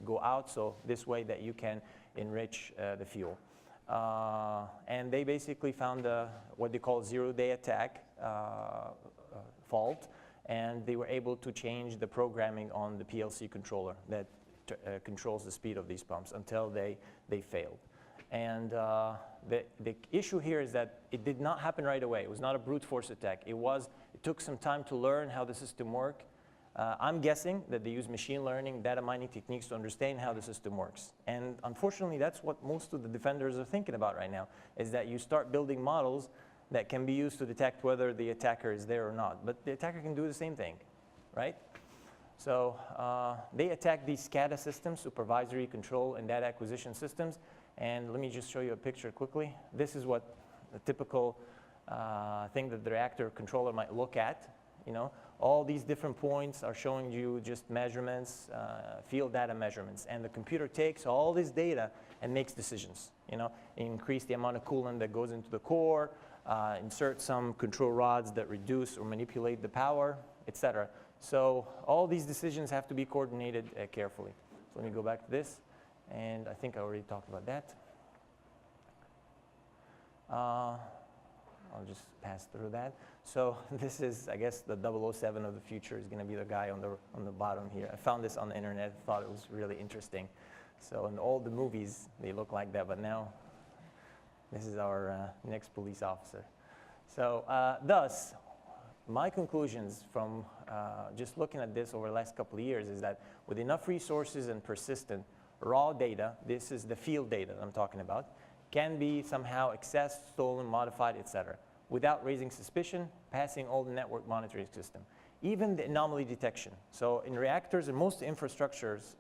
go out. So this way that you can enrich the fuel. And they basically found what they call zero-day attack fault, and they were able to change the programming on the PLC controller that controls the speed of these pumps until they failed. And the issue here is that it did not happen right away. It was not a brute force attack. It took some time to learn how the system worked. I'm guessing that they use machine learning, data mining techniques to understand how the system works. And unfortunately, that's what most of the defenders are thinking about right now, is that you start building models that can be used to detect whether the attacker is there or not. But the attacker can do the same thing, right? So they attack these SCADA systems, supervisory control and data acquisition systems. And let me just show you a picture quickly. This is what a typical thing that the reactor controller might look at. All these different points are showing you just measurements, field data measurements. And the computer takes all this data and makes decisions. Increase the amount of coolant that goes into the core, insert some control rods that reduce or manipulate the power, etc. So all these decisions have to be coordinated carefully. So let me go back to this. And I think I already talked about that. I'll just pass through that. So this is, I guess, the 007 of the future is going to be the guy on the bottom here. I found this on the internet, thought it was really interesting. So in all the movies, they look like that, but now this is our next police officer. So thus, my conclusions from just looking at this over the last couple of years is that with enough resources and persistent raw data, this is the field data that I'm talking about, can be somehow accessed, stolen, modified, etc., without raising suspicion, passing all the network monitoring system. Even the anomaly detection. So in reactors and most infrastructures,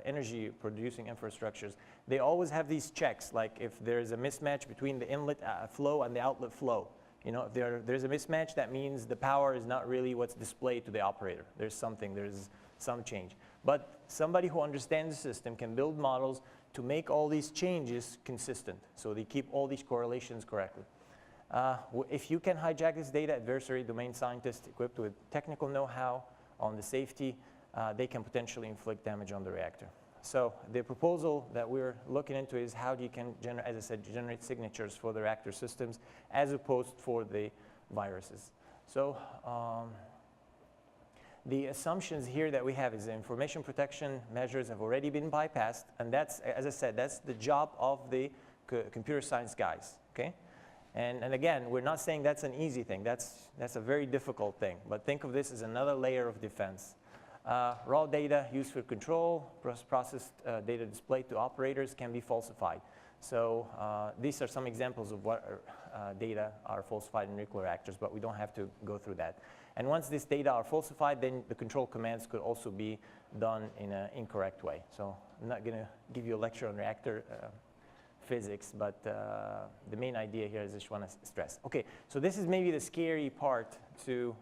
energy producing infrastructures, they always have these checks, like if there's a mismatch between the inlet flow and the outlet flow. If there's a mismatch, that means the power is not really what's displayed to the operator. There's some change. But somebody who understands the system can build models to make all these changes consistent, so they keep all these correlations correctly. If you can hijack this data, adversary domain scientists equipped with technical know-how on the safety, they can potentially inflict damage on the reactor. So the proposal that we're looking into is how you can, as I said, generate signatures for the reactor systems as opposed for the viruses. So the assumptions here that we have is the information protection measures have already been bypassed, and that's, as I said, that's the job of the computer science guys, okay? And again, we're not saying that's an easy thing. That's a very difficult thing. But think of this as another layer of defense. Raw data used for control, processed data displayed to operators can be falsified. So these are some examples of what data are falsified in nuclear reactors, but we don't have to go through that. And once this data are falsified, then the control commands could also be done in an incorrect way. So I'm not going to give you a lecture on reactor physics, but the main idea here is I just want to stress. Okay, so this is maybe the scary part to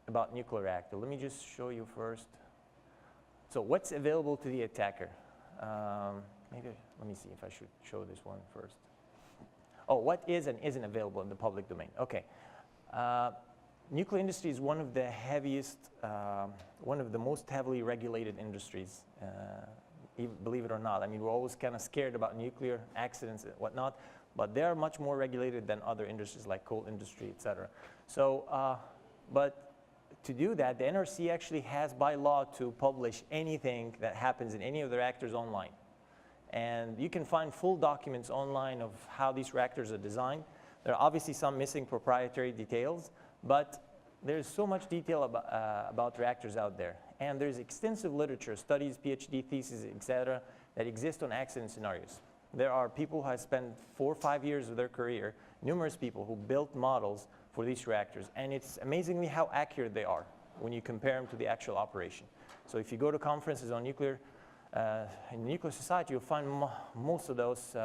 about nuclear reactor. Let me just show you first. So what's available to the attacker? Maybe let me see if I should show this one first. Oh, what is and isn't available in the public domain? Okay. Nuclear industry is one of the heaviest, one of the most heavily regulated industries, believe it or not. I mean, we're always kind of scared about nuclear accidents and whatnot, but they are much more regulated than other industries like coal industry, et cetera. So, but to do that, the NRC actually has by law to publish anything that happens in any of the reactors online. And you can find full documents online of how these reactors are designed. There are obviously some missing proprietary details, but there's so much detail about reactors out there. And there's extensive literature, studies, PhD theses, et cetera, that exist on accident scenarios. There are people who have spent 4 or 5 years of their career, numerous people who built models for these reactors. And it's amazingly how accurate they are when you compare them to the actual operation. So if you go to conferences on nuclear, in the nuclear society, you'll find most of those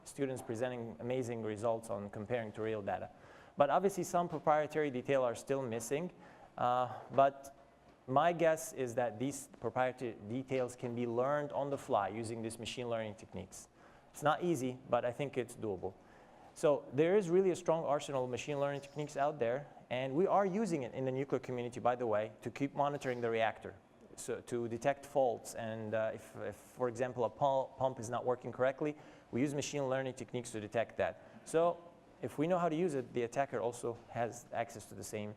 students presenting amazing results on comparing to real data. But obviously some proprietary detail are still missing. But my guess is that these proprietary details can be learned on the fly using these machine learning techniques. It's not easy, but I think it's doable. So there is really a strong arsenal of machine learning techniques out there, and we are using it in the nuclear community, by the way, to keep monitoring the reactor, so to detect faults. And if, for example, a pump is not working correctly, we use machine learning techniques to detect that. So if we know how to use it, the attacker also has access to the same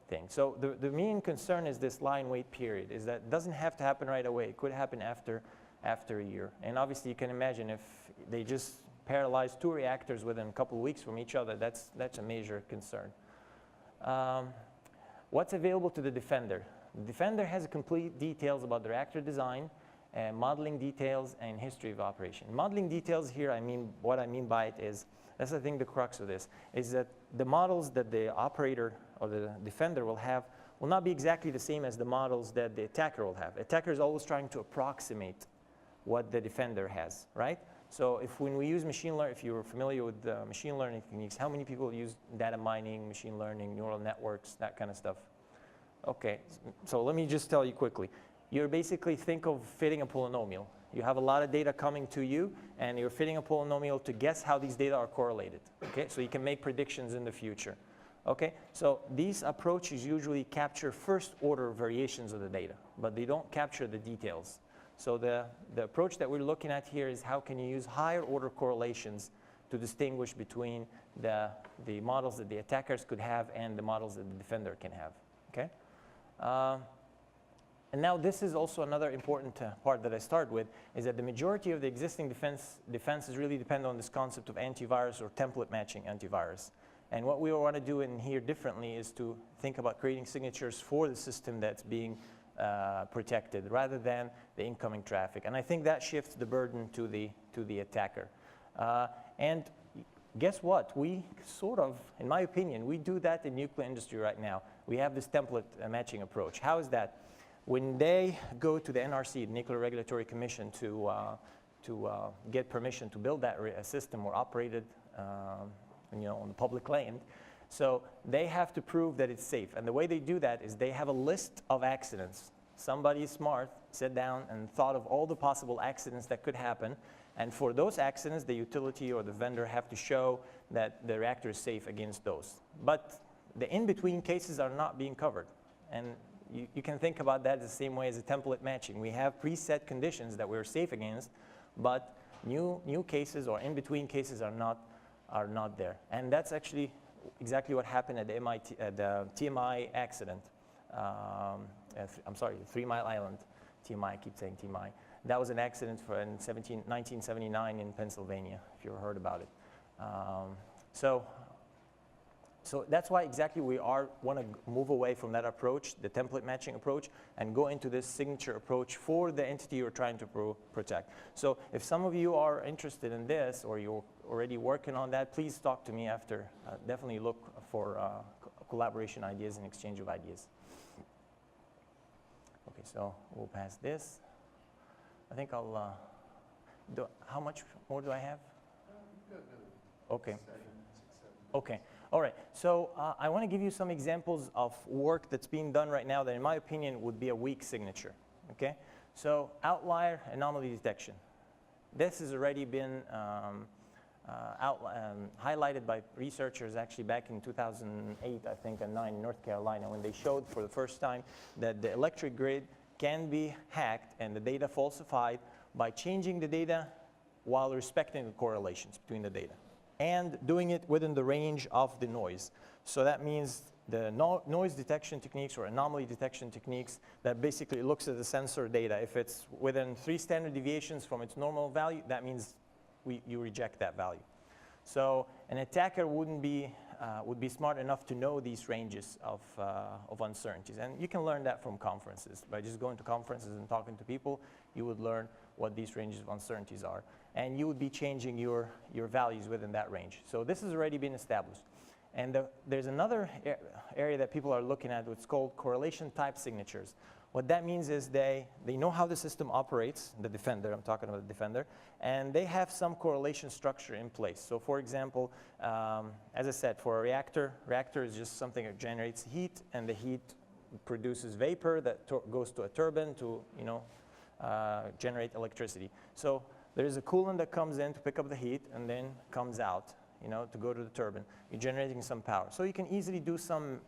thing. So the main concern is this lie in wait period, is that it doesn't have to happen right away. It could happen after a year. And obviously you can imagine if they just paralyze 2 reactors within a couple of weeks from each other, that's a major concern. What's available to the defender? The defender has complete details about the reactor design, modeling details, and history of operation. Modeling details here, what I mean by it is, that's I think the crux of this, is that the models that the operator or the defender will have will not be exactly the same as the models that the attacker will have. Attacker is always trying to approximate what the defender has, right? So when we use machine learning, if you're familiar with machine learning techniques, how many people use data mining, machine learning, neural networks, that kind of stuff? Okay, so let me just tell you quickly. You're basically think of fitting a polynomial. You have a lot of data coming to you, and you're fitting a polynomial to guess how these data are correlated, okay? So you can make predictions in the future, okay? So these approaches usually capture first-order variations of the data, but they don't capture the details. So the approach that we're looking at here is how can you use higher-order correlations to distinguish between the models that the attackers could have and the models that the defender can have, okay? And now this is also another important part that I start with, is that the majority of the existing defenses really depend on this concept of antivirus or template matching antivirus. And what we want to do in here differently is to think about creating signatures for the system that's being protected rather than the incoming traffic. And I think that shifts the burden to the attacker. And guess what? We sort of, in my opinion, we do that in nuclear industry right now. We have this template matching approach. How is that? When they go to the NRC, the Nuclear Regulatory Commission, to get permission to build that system or operate it on the public land, so they have to prove that it's safe. And the way they do that is they have a list of accidents. Somebody smart sat down and thought of all the possible accidents that could happen. And for those accidents, the utility or the vendor have to show that the reactor is safe against those. But the in-between cases are not being covered. And you can think about that the same way as a template matching. We have preset conditions that we're safe against, but new cases or in-between cases are not there. And that's actually exactly what happened at the TMI accident. I'm sorry, 3 Mile Island. TMI, I keep saying TMI. That was an accident in 1979 in Pennsylvania, if you ever heard about it. So that's why exactly we want to move away from that approach, the template matching approach, and go into this signature approach for the entity you're trying to protect. So if some of you are interested in this, or you're already working on that, please talk to me after. Definitely look for collaboration ideas and exchange of ideas. Okay, so we'll pass this. I think I'll, how much more do I have? Okay. Okay. All right. So I want to give you some examples of work that's being done right now that, in my opinion, would be a weak signature. Okay. So outlier anomaly detection. This has already been highlighted by researchers actually back in 2008, I think, and 2009 in North Carolina, when they showed for the first time that the electric grid can be hacked and the data falsified by changing the data while respecting the correlations between the data and doing it within the range of the noise. So that means the noise detection techniques or anomaly detection techniques that basically looks at the sensor data. If it's within 3 standard deviations from its normal value, that means you reject that value. So an attacker would be smart enough to know these ranges of uncertainties. And you can learn that from conferences. By just going to conferences and talking to people, you would learn what these ranges of uncertainties are. And you would be changing your values within that range. So this has already been established. And there's another area that people are looking at, what's called correlation type signatures. What that means is they know how the system operates, the defender, I'm talking about the defender, and they have some correlation structure in place. So for example, as I said, for a reactor is just something that generates heat, and the heat produces vapor that goes to a turbine to generate electricity. So there's a coolant that comes in to pick up the heat and then comes out, to go to the turbine. You're generating some power. So you can easily do some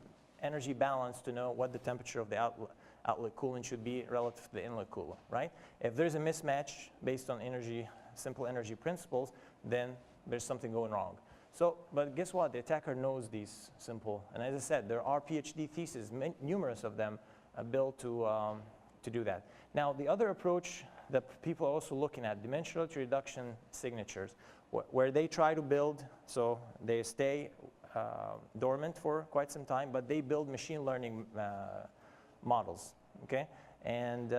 energy balance to know what the temperature of the outlet coolant should be relative to the inlet coolant, right? If there's a mismatch based on simple energy principles, then there's something going wrong. So, but guess what? The attacker knows these simple, and as I said, there are PhD theses, numerous of them, built to do that. Now, the other approach that people are also looking at, dimensionality reduction signatures, where they try to build, so they stay dormant for quite some time, but they build machine learning models, okay? And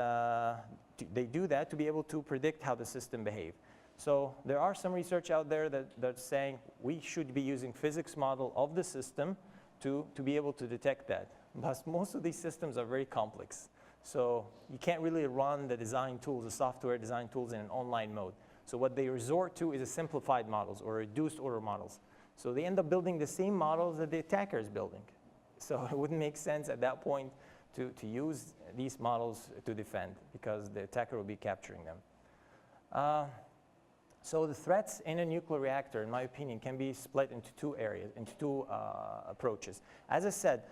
they do that to be able to predict how the system behaves. So there are some research out there that's saying we should be using physics model of the system to be able to detect that. But most of these systems are very complex. So you can't really run the design tools, the software design tools in an online mode. So what they resort to is a simplified models or reduced order models. So they end up building the same models that the attacker is building. So it wouldn't make sense at that point to use these models to defend, because the attacker will be capturing them. So the threats in a nuclear reactor, in my opinion, can be split into 2 areas, into 2 approaches. As I said,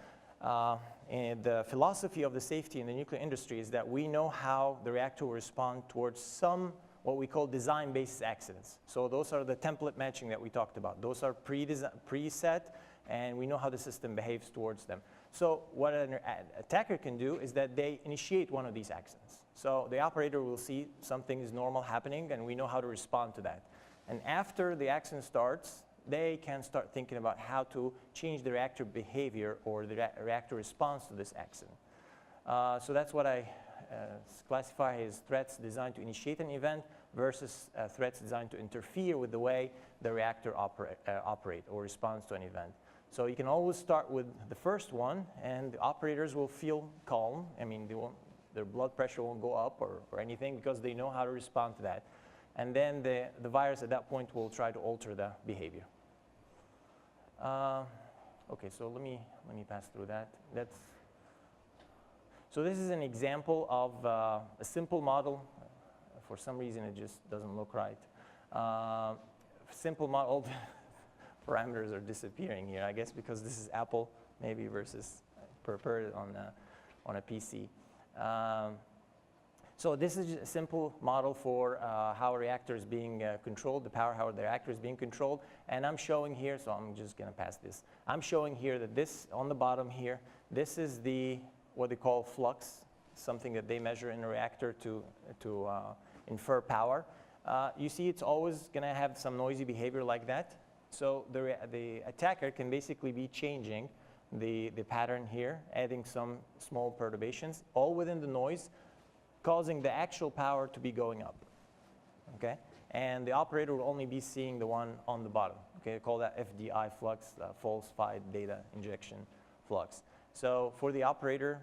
and the philosophy of the safety in the nuclear industry is that we know how the reactor will respond towards some what we call design-based accidents. So those are the template matching that we talked about. Those are preset, and we know how the system behaves towards them. So what an attacker can do is that they initiate one of these accidents. So the operator will see something is normal happening, and we know how to respond to that. And after the accident starts, they can start thinking about how to change the reactor behavior or the reactor response to this accident. So that's what I classify as threats designed to initiate an event versus threats designed to interfere with the way the reactor operate or responds to an event. So you can always start with the first one, and the operators will feel calm. I mean, their blood pressure won't go up or anything, because they know how to respond to that. And then the virus at that point will try to alter the behavior. Okay, so let me pass through that. So this is an example of a simple model. For some reason, it just doesn't look right. Simple model. Parameters are disappearing here, I guess, because this is Apple maybe versus per on a PC. So this is a simple model for how a reactor is being controlled, the power how the reactor is being controlled. And I'm showing here, so I'm just going to pass this. I'm showing here that this, on the bottom here, this is what they call flux, something that they measure in a reactor to infer power. You see it's always going to have some noisy behavior like that. So the attacker can basically be changing the pattern here, adding some small perturbations, all within the noise, causing the actual power to be going up. Okay? And the operator will only be seeing the one on the bottom. Okay, we call that FDI flux, falsified data injection flux. So for the operator,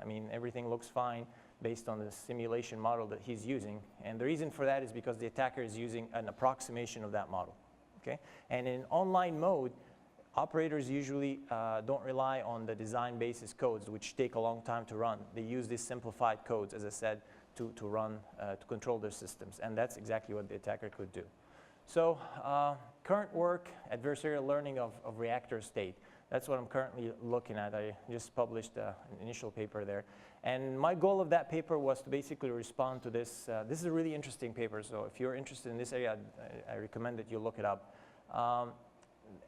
I mean, everything looks fine based on the simulation model that he's using. And the reason for that is because the attacker is using an approximation of that model. Okay? And in online mode, operators usually don't rely on the design basis codes, which take a long time to run. They use these simplified codes, as I said, to run, to control their systems. And that's exactly what the attacker could do. So current work, adversarial learning of reactor state. That's what I'm currently looking at. I just published an initial paper there. And my goal of that paper was to basically respond to this. This is a really interesting paper, so if you're interested in this area, I recommend that you look it up.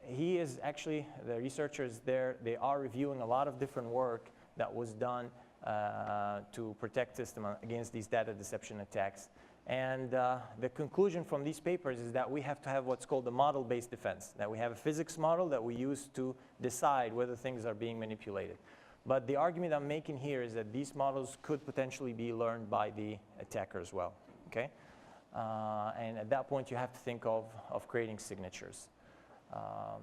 He is actually, the researchers there, they are reviewing a lot of different work that was done to protect system against these data deception attacks. And the conclusion from these papers is that we have to have what's called a model-based defense, that we have a physics model that we use to decide whether things are being manipulated. But the argument I'm making here is that these models could potentially be learned by the attacker as well, okay? And at that point, you have to think of creating signatures.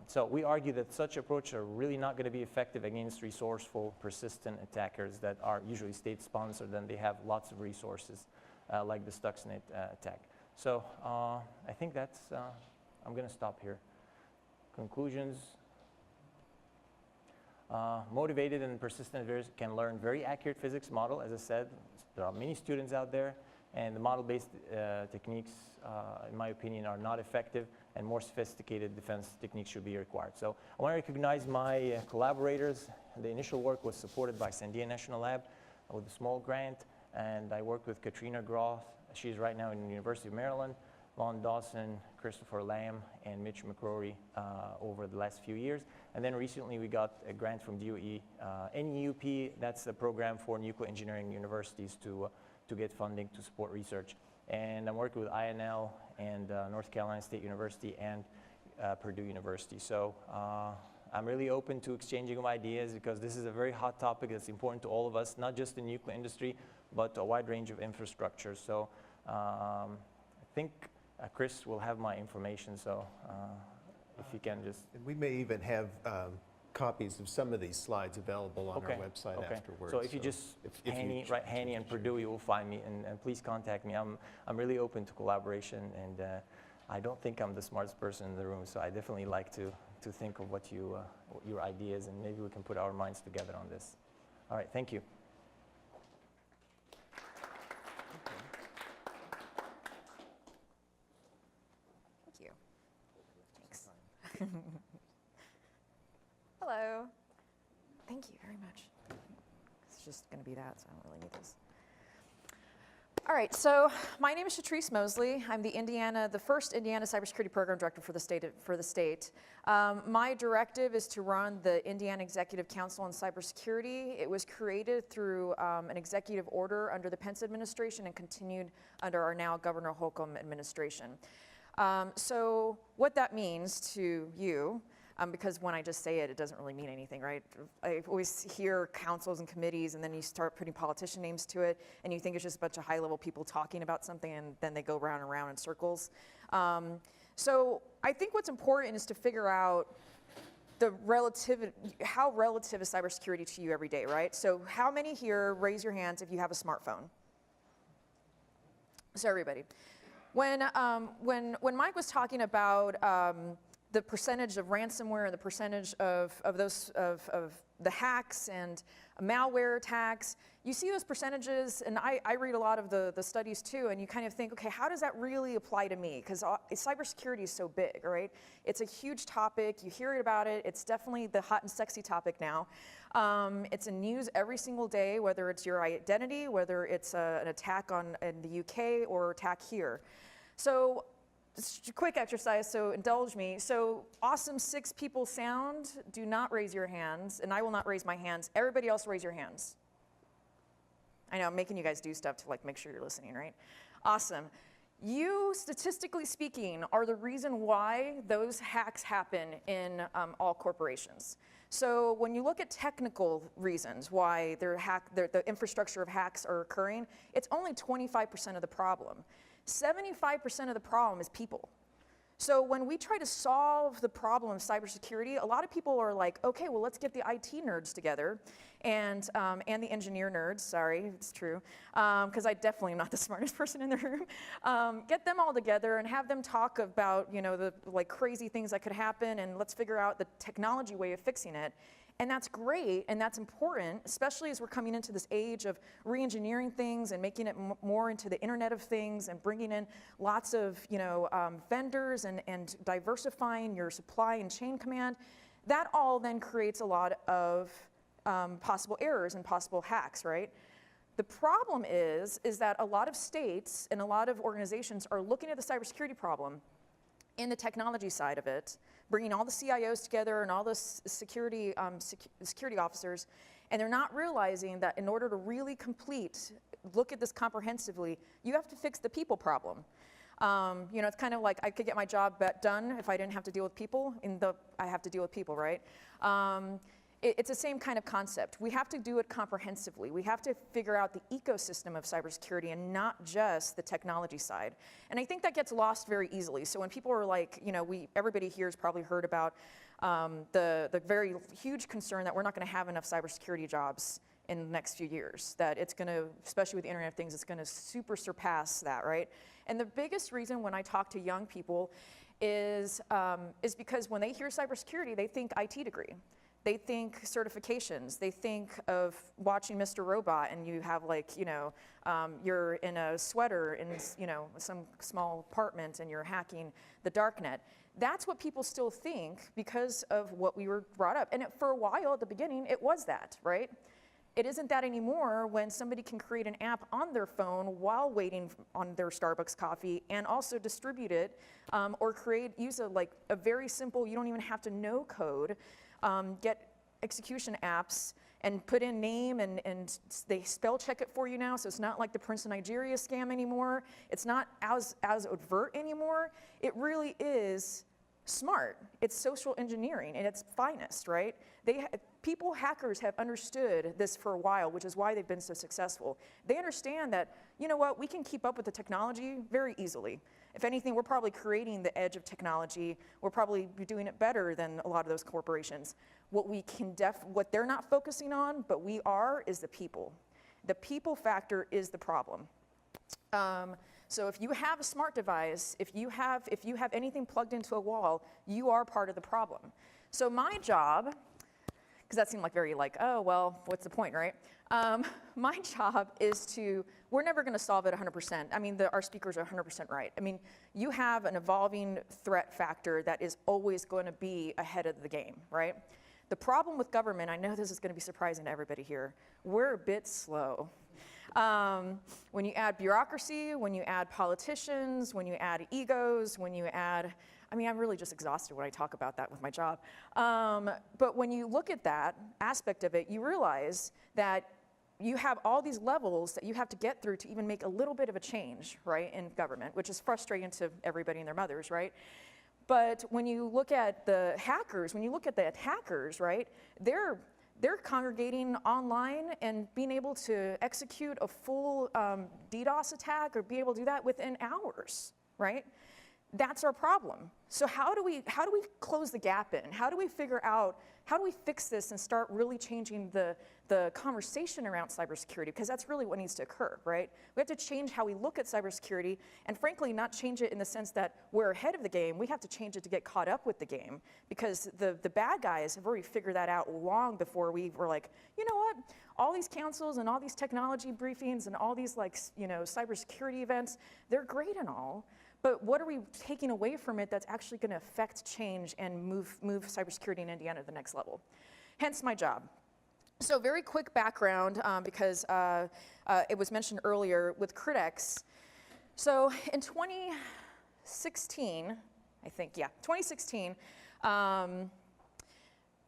So we argue that such approaches are really not going to be effective against resourceful, persistent attackers that are usually state-sponsored and they have lots of resources. Like the Stuxnet attack. So I think that's, I'm going to stop here. Conclusions. Motivated and persistent attackers can learn very accurate physics model. As I said, there are many students out there, and the model-based techniques, in my opinion, are not effective, and more sophisticated defense techniques should be required. So I want to recognize my collaborators. The initial work was supported by Sandia National Lab with a small grant. And I worked with Katrina Groth. She's right now in the University of Maryland, Lon Dawson, Christopher Lamb, and Mitch McCrory over the last few years. And then recently we got a grant from DOE, NEUP, that's a program for nuclear engineering universities to get funding to support research. And I'm working with INL and North Carolina State University and Purdue University. So I'm really open to exchanging of ideas because this is a very hot topic that's important to all of us, not just the nuclear industry, but a wide range of infrastructure. So I think Chris will have my information, so if you can just... And we may even have copies of some of these slides available on our website afterwards. So if you just write Hanny and Purdue, you will find me, and please contact me. I'm really open to collaboration, and I don't think I'm the smartest person in the room, so I definitely like to think of what your ideas, and maybe we can put our minds together on this. All right, thank you. Thank you. Thanks. Hello. Thank you very much. It's just going to be that, so I don't really need this. All right, so my name is Shatrice Mosley. I'm the first Indiana Cybersecurity Program Director for the state. My directive is to run the Indiana Executive Council on Cybersecurity. It was created through an executive order under the Pence administration and continued under our now Governor Holcomb administration. So what that means to you, because when I just say it, it doesn't really mean anything, right? I always hear councils and committees, and then you start putting politician names to it, and you think it's just a bunch of high-level people talking about something, and then they go round and round in circles. So I think what's important is to figure out how relative is cybersecurity to you every day, right? So how many here, raise your hands if you have a smartphone? So everybody. When Mike was talking about the percentage of ransomware and the percentage of the hacks and malware attacks, you see those percentages, and I read a lot of the studies too, and you kind of think, okay, how does that really apply to me? Because cybersecurity is so big, right? It's a huge topic, you hear about it, it's definitely the hot and sexy topic now. It's in news every single day, whether it's your identity, whether it's an attack in the UK or attack here. So, just a quick exercise, so indulge me. So, awesome 6 people sound, do not raise your hands, and I will not raise my hands. Everybody else raise your hands. I know, I'm making you guys do stuff to like make sure you're listening, right? Awesome. You, statistically speaking, are the reason why those hacks happen in all corporations. So when you look at technical reasons why the infrastructure of hacks are occurring, it's only 25% of the problem. 75% of the problem is people. So when we try to solve the problem of cybersecurity, a lot of people are like, okay, well, let's get the IT nerds together and the engineer nerds, sorry, it's true, because I definitely am not the smartest person in the room. Get them all together and have them talk about, you know, the like crazy things that could happen, and let's figure out the technology way of fixing it. And that's great, and that's important, especially as we're coming into this age of re-engineering things and making it more into the Internet of Things and bringing in lots of, you know, vendors and diversifying your supply and chain command. That all then creates a lot of possible errors and possible hacks, right? The problem is that a lot of states and a lot of organizations are looking at the cybersecurity problem in the technology side of it, bringing all the CIOs together and all the security officers, and they're not realizing that in order to really look at this comprehensively, you have to fix the people problem. You know, it's kind of like I could get my job done if I didn't have to deal with people, I have to deal with people, right? It's the same kind of concept. We have to do it comprehensively. We have to figure out the ecosystem of cybersecurity and not just the technology side. And I think that gets lost very easily. So when people are like, you know, everybody here has probably heard about the very huge concern that we're not going to have enough cybersecurity jobs in the next few years, that it's going to, especially with the Internet of Things, it's going to super surpass that, right? And the biggest reason when I talk to young people is because when they hear cybersecurity, they think IT degree. They think certifications. They think of watching Mr. Robot and you have like, you know, you're in a sweater in, you know, some small apartment and you're hacking the darknet. That's what people still think because of what we were brought up. And for a while at the beginning, it was that, right? It isn't that anymore when somebody can create an app on their phone while waiting on their Starbucks coffee and also distribute it or use a very simple, you don't even have to know code, get execution apps and put in name and they spell check it for you now, so it's not like the Prince of Nigeria scam anymore. It's not as overt anymore. It really is smart. It's social engineering at its finest, right? Hackers have understood this for a while, which is why they've been so successful. They understand that, you know what, we can keep up with the technology very easily. If anything, we're probably creating the edge of technology. We're probably doing it better than a lot of those corporations. What they're not focusing on, but we are, is the people. The people factor is the problem. So if you have a smart device, if you have anything plugged into a wall, you are part of the problem. So my job, because that seemed like very like, oh, well, what's the point, right? My job is we're never going to solve it 100%. I mean, our speakers are 100% right. I mean, you have an evolving threat factor that is always going to be ahead of the game, right? The problem with government, I know this is going to be surprising to everybody here, we're a bit slow. When you add bureaucracy, when you add politicians, when you add egos, when you add, I mean, I'm really just exhausted when I talk about that with my job. But when you look at that aspect of it, you realize that you have all these levels that you have to get through to even make a little bit of a change, right, in government, which is frustrating to everybody and their mothers, right? But when you look at the hackers, right, they're congregating online and being able to execute a full DDoS attack or be able to do that within hours, right? That's our problem. So how do we close the gap in? How do we fix this and start really changing the conversation around cybersecurity? Because that's really what needs to occur, right? We have to change how we look at cybersecurity and frankly not change it in the sense that we're ahead of the game. We have to change it to get caught up with the game because the bad guys have already figured that out long before we were like, you know what? All these councils and all these technology briefings and all these like, you know, cybersecurity events, they're great and all. But what are we taking away from it that's actually going to affect change and move cybersecurity in Indiana to the next level? Hence my job. So very quick background, because it was mentioned earlier with Critex. So in 2016, I think, yeah, 2016,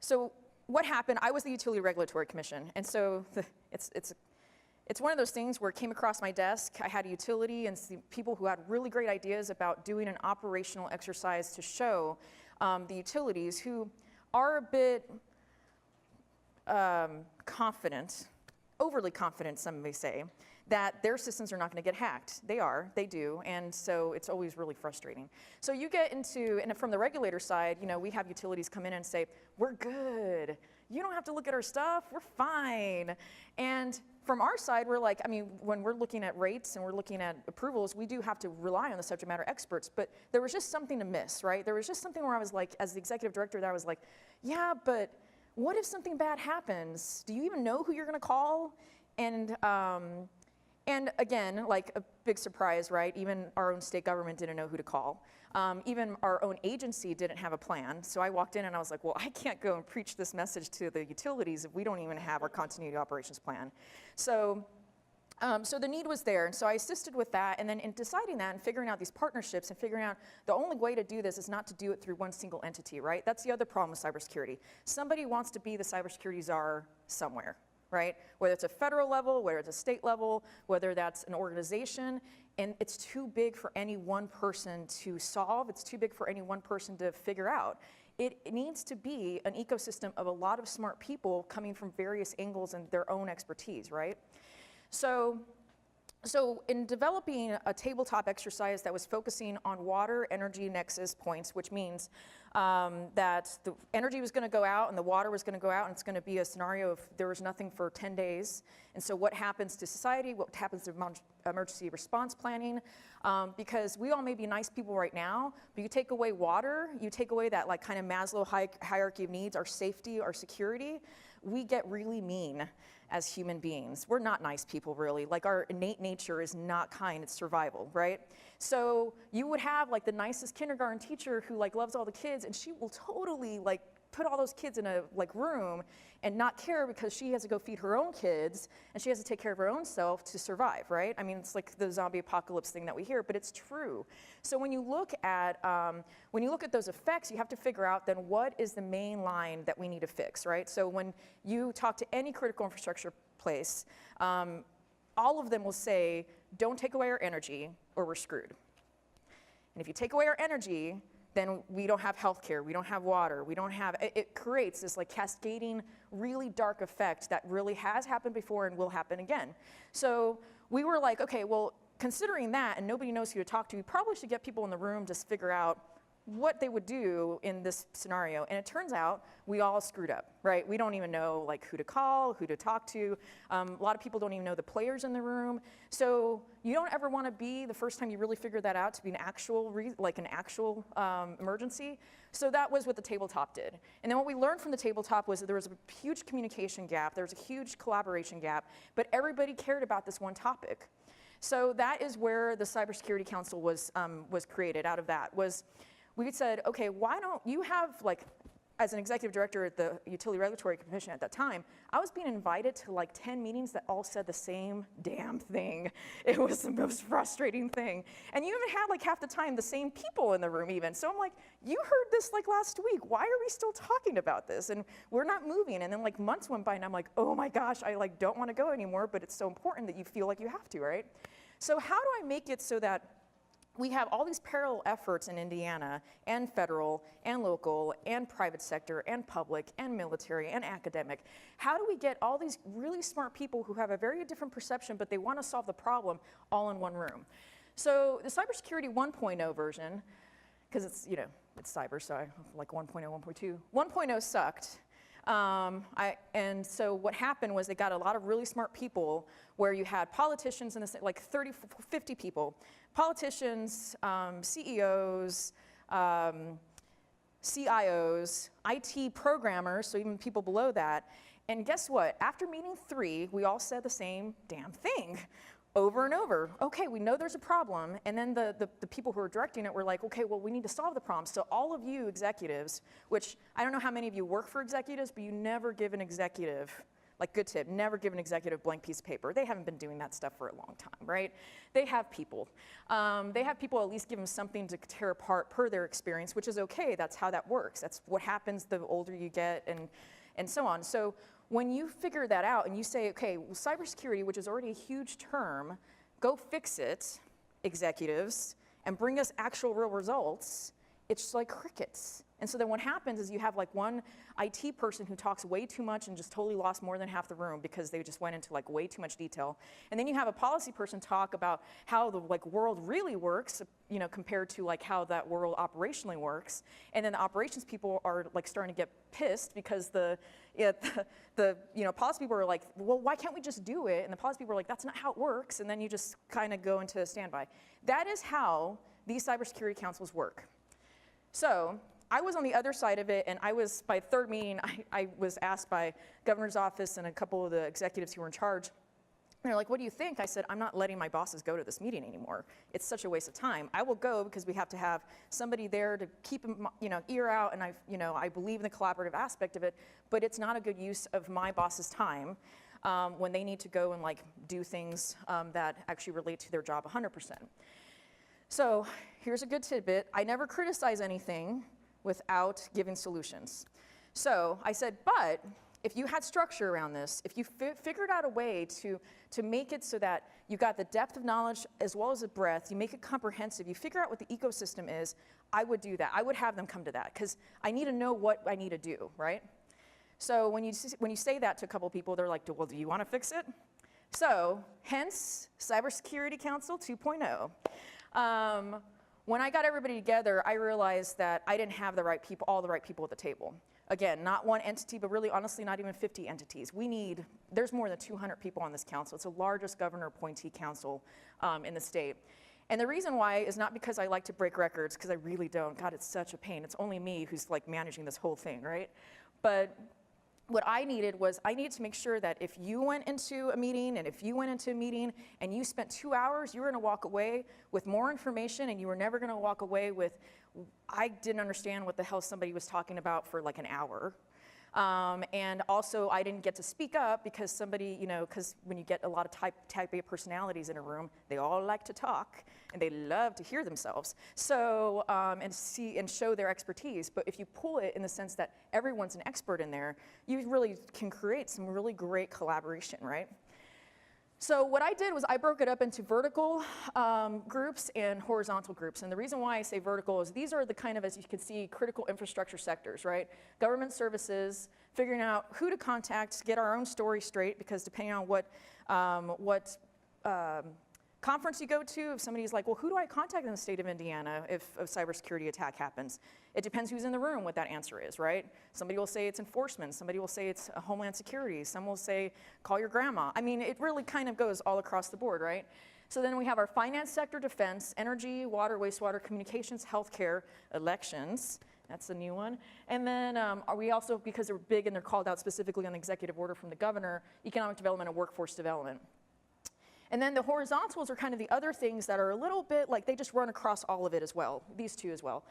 so what happened, I was the Utility Regulatory Commission, and so it's one of those things where it came across my desk. I had a utility and people who had really great ideas about doing an operational exercise to show the utilities who are a bit confident, overly confident, some may say, that their systems are not going to get hacked. They do, and so it's always really frustrating. So you get into, and from the regulator side, we have utilities come in and say, we're good. You don't have to look at our stuff, we're fine. And from our side, we're like, when we're looking at rates and we're looking at approvals, we do have to rely on the subject matter experts, but there was just something to miss, right? There was just something where I was like, as the executive director, that I was like, yeah, but what if something bad happens? Do you even know who you're gonna call? And again, like a big surprise, right? Even our own state government didn't know who to call. Even our own agency didn't have a plan. So I walked in and I was like, well, I can't go and preach this message to the utilities if we don't even have our continuity operations plan. So the need was there, and so I assisted with that, and then in deciding that and figuring out these partnerships and figuring out the only way to do this is not to do it through one single entity, right? That's the other problem with cybersecurity. Somebody wants to be the cybersecurity czar somewhere, right? Whether it's a federal level, whether it's a state level, whether that's an organization, and it's too big for any one person to solve, it's too big for any one person to figure out. It needs to be an ecosystem of a lot of smart people coming from various angles and their own expertise, right? So in developing a tabletop exercise that was focusing on water energy nexus points, which means that the energy was going to go out and the water was going to go out, and it's going to be a scenario of there was nothing for 10 days. And so what happens to society, what happens to emergency response planning, because we all may be nice people right now, but you take away water, you take away that like kind of Maslow hierarchy of needs, our safety, our security, we get really mean as human beings. We're not nice people, really. Like, our innate nature is not kind, it's survival, right? So you would have like the nicest kindergarten teacher who like loves all the kids, and she will totally like put all those kids in a like room and not care because she has to go feed her own kids and she has to take care of her own self to survive, right? I mean, it's like the zombie apocalypse thing that we hear, but it's true. So when you look at those effects, you have to figure out then what is the main line that we need to fix, right? So when you talk to any critical infrastructure place, all of them will say, don't take away our energy or we're screwed. And if you take away our energy, then we don't have healthcare, we don't have water, we don't have, it creates this like cascading, really dark effect that really has happened before and will happen again. So we were like, okay, well, considering that and nobody knows who to talk to, we probably should get people in the room to figure out what they would do in this scenario. And it turns out we all screwed up, right? We don't even know like who to call, who to talk to. A lot of people don't even know the players in the room. So you don't ever want to be the first time you really figure that out to be an actual emergency. So that was what the tabletop did. And then what we learned from the tabletop was that there was a huge communication gap, there was a huge collaboration gap, but everybody cared about this one topic. So that is where the Cybersecurity Council was created. Out of that was, we said, okay, why don't you have, like, as an executive director at the Utility Regulatory Commission at that time, I was being invited to like 10 meetings that all said the same damn thing. It was the most frustrating thing. And you even had like half the time the same people in the room even. So I'm like, you heard this like last week, why are we still talking about this? And we're not moving. And then like months went by and I'm like, oh my gosh, I like don't want to go anymore, but it's so important that you feel like you have to, right? So how do I make it so that we have all these parallel efforts in Indiana, and federal, and local, and private sector, and public, and military, and academic? How do we get all these really smart people who have a very different perception, but they want to solve the problem all in one room? So the Cybersecurity 1.0 version, because it's, you know, it's cyber, so I like 1.0, 1.2. 1.0 sucked. And so what happened was they got a lot of really smart people where you had politicians in the, like 30, 50 people, politicians, CEOs, CIOs, IT programmers, so even people below that. And guess what? After meeting 3, we all said the same damn thing over and over. Okay, we know there's a problem. And then the people who are directing it were like, okay, well, we need to solve the problem. So all of you executives, which I don't know how many of you work for executives, but you never give an executive, like good tip, never give an executive blank piece of paper. They haven't been doing that stuff for a long time, right? They have people. They have people at least give them something to tear apart per their experience, which is okay. That's how that works. That's what happens the older you get and so on. So when you figure that out and you say, okay, well, cybersecurity, which is already a huge term, go fix it, executives, and bring us actual real results, it's just like crickets. And so then what happens is you have like one IT person who talks way too much and just totally lost more than half the room because they just went into like way too much detail. And then you have a policy person talk about how the like world really works, you know, compared to like how that world operationally works. And then the operations people are like starting to get pissed because the policy people are like, well, why can't we just do it? And the policy people are like, that's not how it works. And then you just kind of go into standby. That is how these cybersecurity councils work. So I was on the other side of it, and I was, by third meeting, I was asked by governor's office and a couple of the executives who were in charge, and they're like, what do you think? I said, I'm not letting my bosses go to this meeting anymore. It's such a waste of time. I will go because we have to have somebody there to keep, you know, ear out, and I believe in the collaborative aspect of it, but it's not a good use of my boss's time when they need to go and like do things that actually relate to their job 100%. So here's a good tidbit. I never criticize anything without giving solutions. So I said, but if you had structure around this, if you figured out a way to make it so that you got the depth of knowledge as well as the breadth, you make it comprehensive, you figure out what the ecosystem is, I would do that. I would have them come to that because I need to know what I need to do, right? So when you say that to a couple people, they're like, well, do you want to fix it? So hence Cybersecurity Council 2.0. When I got everybody together, I realized that I didn't have all the right people at the table. Again, not one entity, but really honestly not even 50 entities. There's more than 200 people on this council. It's the largest governor appointee council in the state. And the reason why is not because I like to break records, because I really don't. God, it's such a pain. It's only me who's like managing this whole thing, right? But what I needed to make sure that if you went into a meeting and you spent 2 hours, you were gonna walk away with more information, and you were never gonna walk away with, I didn't understand what the hell somebody was talking about for like an hour. And also I didn't get to speak up because somebody, because when you get a lot of type A personalities in a room, they all like to talk and they love to hear themselves. So, and show their expertise. But if you pull it in the sense that everyone's an expert in there, you really can create some really great collaboration, right? So what I did was I broke it up into vertical groups and horizontal groups. And the reason why I say vertical is these are the kind of, as you can see, critical infrastructure sectors, right? Government services, figuring out who to contact, get our own story straight, because depending on what conference you go to, if somebody's like, well, who do I contact in the state of Indiana if a cybersecurity attack happens? It depends who's in the room, what that answer is, right? Somebody will say it's enforcement. Somebody will say it's Homeland Security. Some will say, call your grandma. I mean, it really kind of goes all across the board, right? So then we have our finance sector, defense, energy, water, wastewater, communications, healthcare, elections. That's a new one. And then we also, because they're big and they're called out specifically on the executive order from the governor, economic development and workforce development. And then the horizontals are kind of the other things that are a little bit like they just run across all of it as well, these two as well.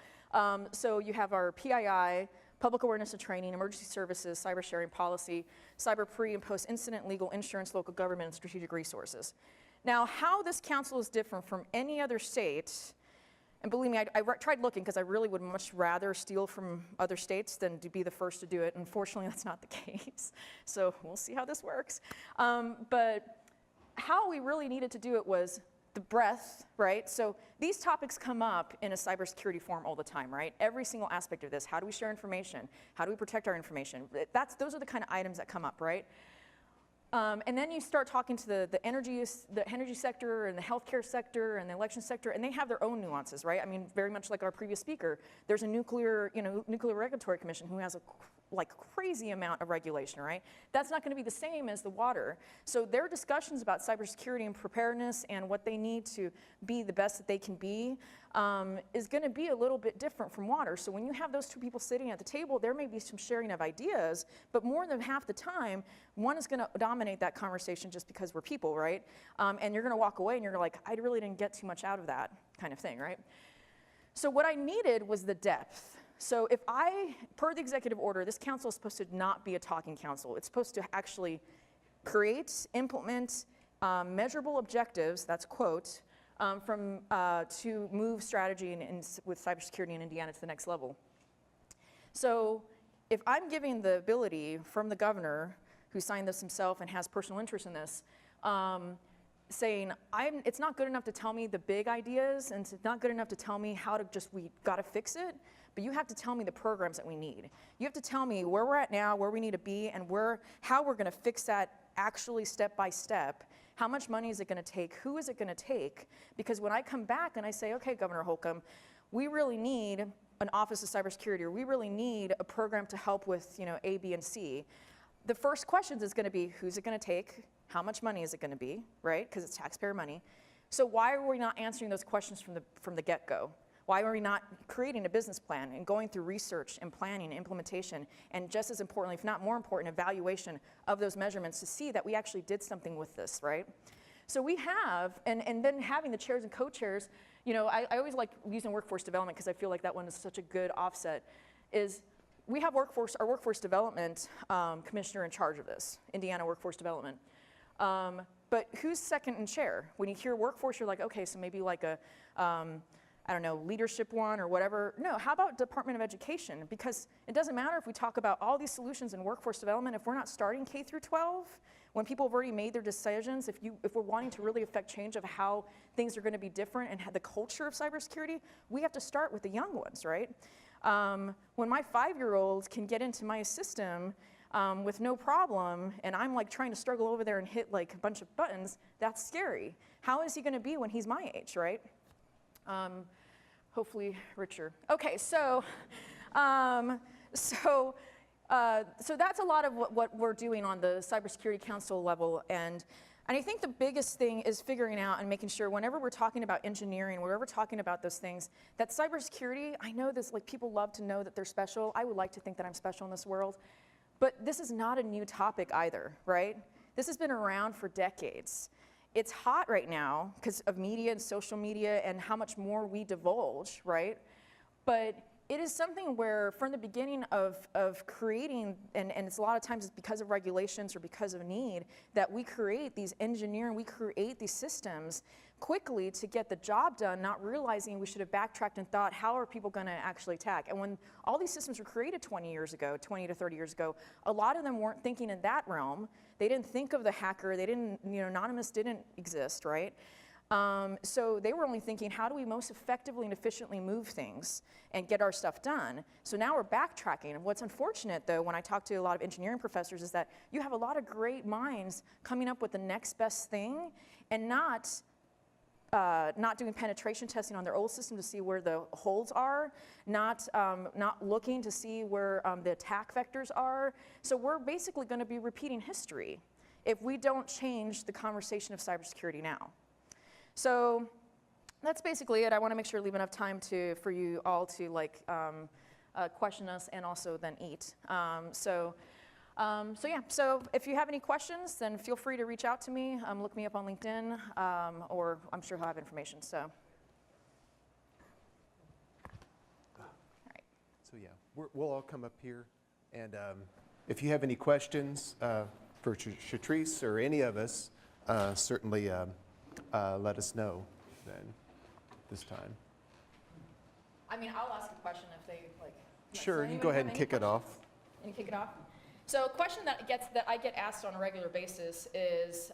So you have our PII, public awareness and training, emergency services, cyber sharing policy, cyber pre and post incident, legal, insurance, local government, and strategic resources. Now, how this council is different from any other state, and believe me, I tried looking because I really would much rather steal from other states than to be the first to do it. Unfortunately, that's not the case. So we'll see how this works. But how we really needed to do it was the breadth, right? So these topics come up in a cybersecurity forum all the time, right? Every single aspect of this. How do we share information? How do we protect our information? Those are the kind of items that come up, right? And then you start talking to the energy sector and the healthcare sector and the election sector, and they have their own nuances, right? I mean, very much like our previous speaker. There's a nuclear regulatory commission who has a crazy amount of regulation, right? That's not going to be the same as the water. So their discussions about cybersecurity and preparedness and what they need to be the best that they can be is going to be a little bit different from water. So when you have those two people sitting at the table, there may be some sharing of ideas, but more than half the time, one is going to dominate that conversation just because we're people, right? And you're going to walk away and you're like, I really didn't get too much out of that kind of thing, right? So what I needed was the depth. So if per the executive order, this council is supposed to not be a talking council. It's supposed to actually create, implement measurable objectives, that's quote, to move strategy with cybersecurity in Indiana to the next level. So if I'm giving the ability from the governor, who signed this himself and has personal interest in this, saying, it's not good enough to tell me the big ideas, and it's not good enough to tell me how to we gotta fix it, but you have to tell me the programs that we need. You have to tell me where we're at now, where we need to be, and how we're gonna fix that actually step by step. How much money is it gonna take? Who is it gonna take? Because when I come back and I say, okay, Governor Holcomb, we really need an Office of Cybersecurity, or we really need a program to help with A, B, and C, the first questions is gonna be, who's it gonna take? How much money is it gonna be, right? Because it's taxpayer money. So why are we not answering those questions from the get-go? Why are we not creating a business plan and going through research and planning and implementation, and just as importantly, if not more important, evaluation of those measurements to see that we actually did something with this, right? So we have, and then having the chairs and co-chairs, I always like using workforce development because I feel like that one is such a good offset, is we have our workforce development commissioner in charge of this, Indiana Workforce Development. But who's second in chair? When you hear workforce, you're like, okay, so maybe like a, I don't know, leadership one or whatever. No, how about Department of Education? Because it doesn't matter if we talk about all these solutions in workforce development, if we're not starting K through 12, when people have already made their decisions, if we're wanting to really affect change of how things are gonna be different and the culture of cybersecurity, we have to start with the young ones, right? When my 5-year-old can get into my system with no problem, and I'm like trying to struggle over there and hit like a bunch of buttons, that's scary. How is he gonna be when he's my age, right? Hopefully richer. Okay, so that's a lot of what we're doing on the Cybersecurity Council level, and I think the biggest thing is figuring out and making sure whenever we're talking about engineering, whenever we're talking about those things, that cybersecurity, I know this, like people love to know that they're special. I would like to think that I'm special in this world, but this is not a new topic either, right? This has been around for decades. It's hot right now because of media and social media and how much more we divulge, right? But it is something where from the beginning of creating, and it's a lot of times it's because of regulations or because of need, that we create these we create these systems quickly to get the job done, not realizing we should have backtracked and thought, how are people gonna actually attack? And when all these systems were created 20 to 30 years ago, a lot of them weren't thinking in that realm. They didn't think of the hacker, they didn't, anonymous didn't exist, right? So they were only thinking, how do we most effectively and efficiently move things and get our stuff done? So now we're backtracking. And what's unfortunate, though, when I talk to a lot of engineering professors, is that you have a lot of great minds coming up with the next best thing and not doing penetration testing on their old system to see where the holes are, not looking to see where the attack vectors are. So we're basically going to be repeating history if we don't change the conversation of cybersecurity now. So that's basically it. I want to make sure to leave enough time for you all to question us and also then eat. So if you have any questions, then feel free to reach out to me. Look me up on LinkedIn, or I'm sure he'll have information. So, all right. So yeah, we'll all come up here, and if you have any questions for Shatrice or any of us, certainly let us know then this time. I mean, I'll ask a question if they like. Sure, so you go ahead and kick it off. And kick it off. So a question that I get asked on a regular basis is,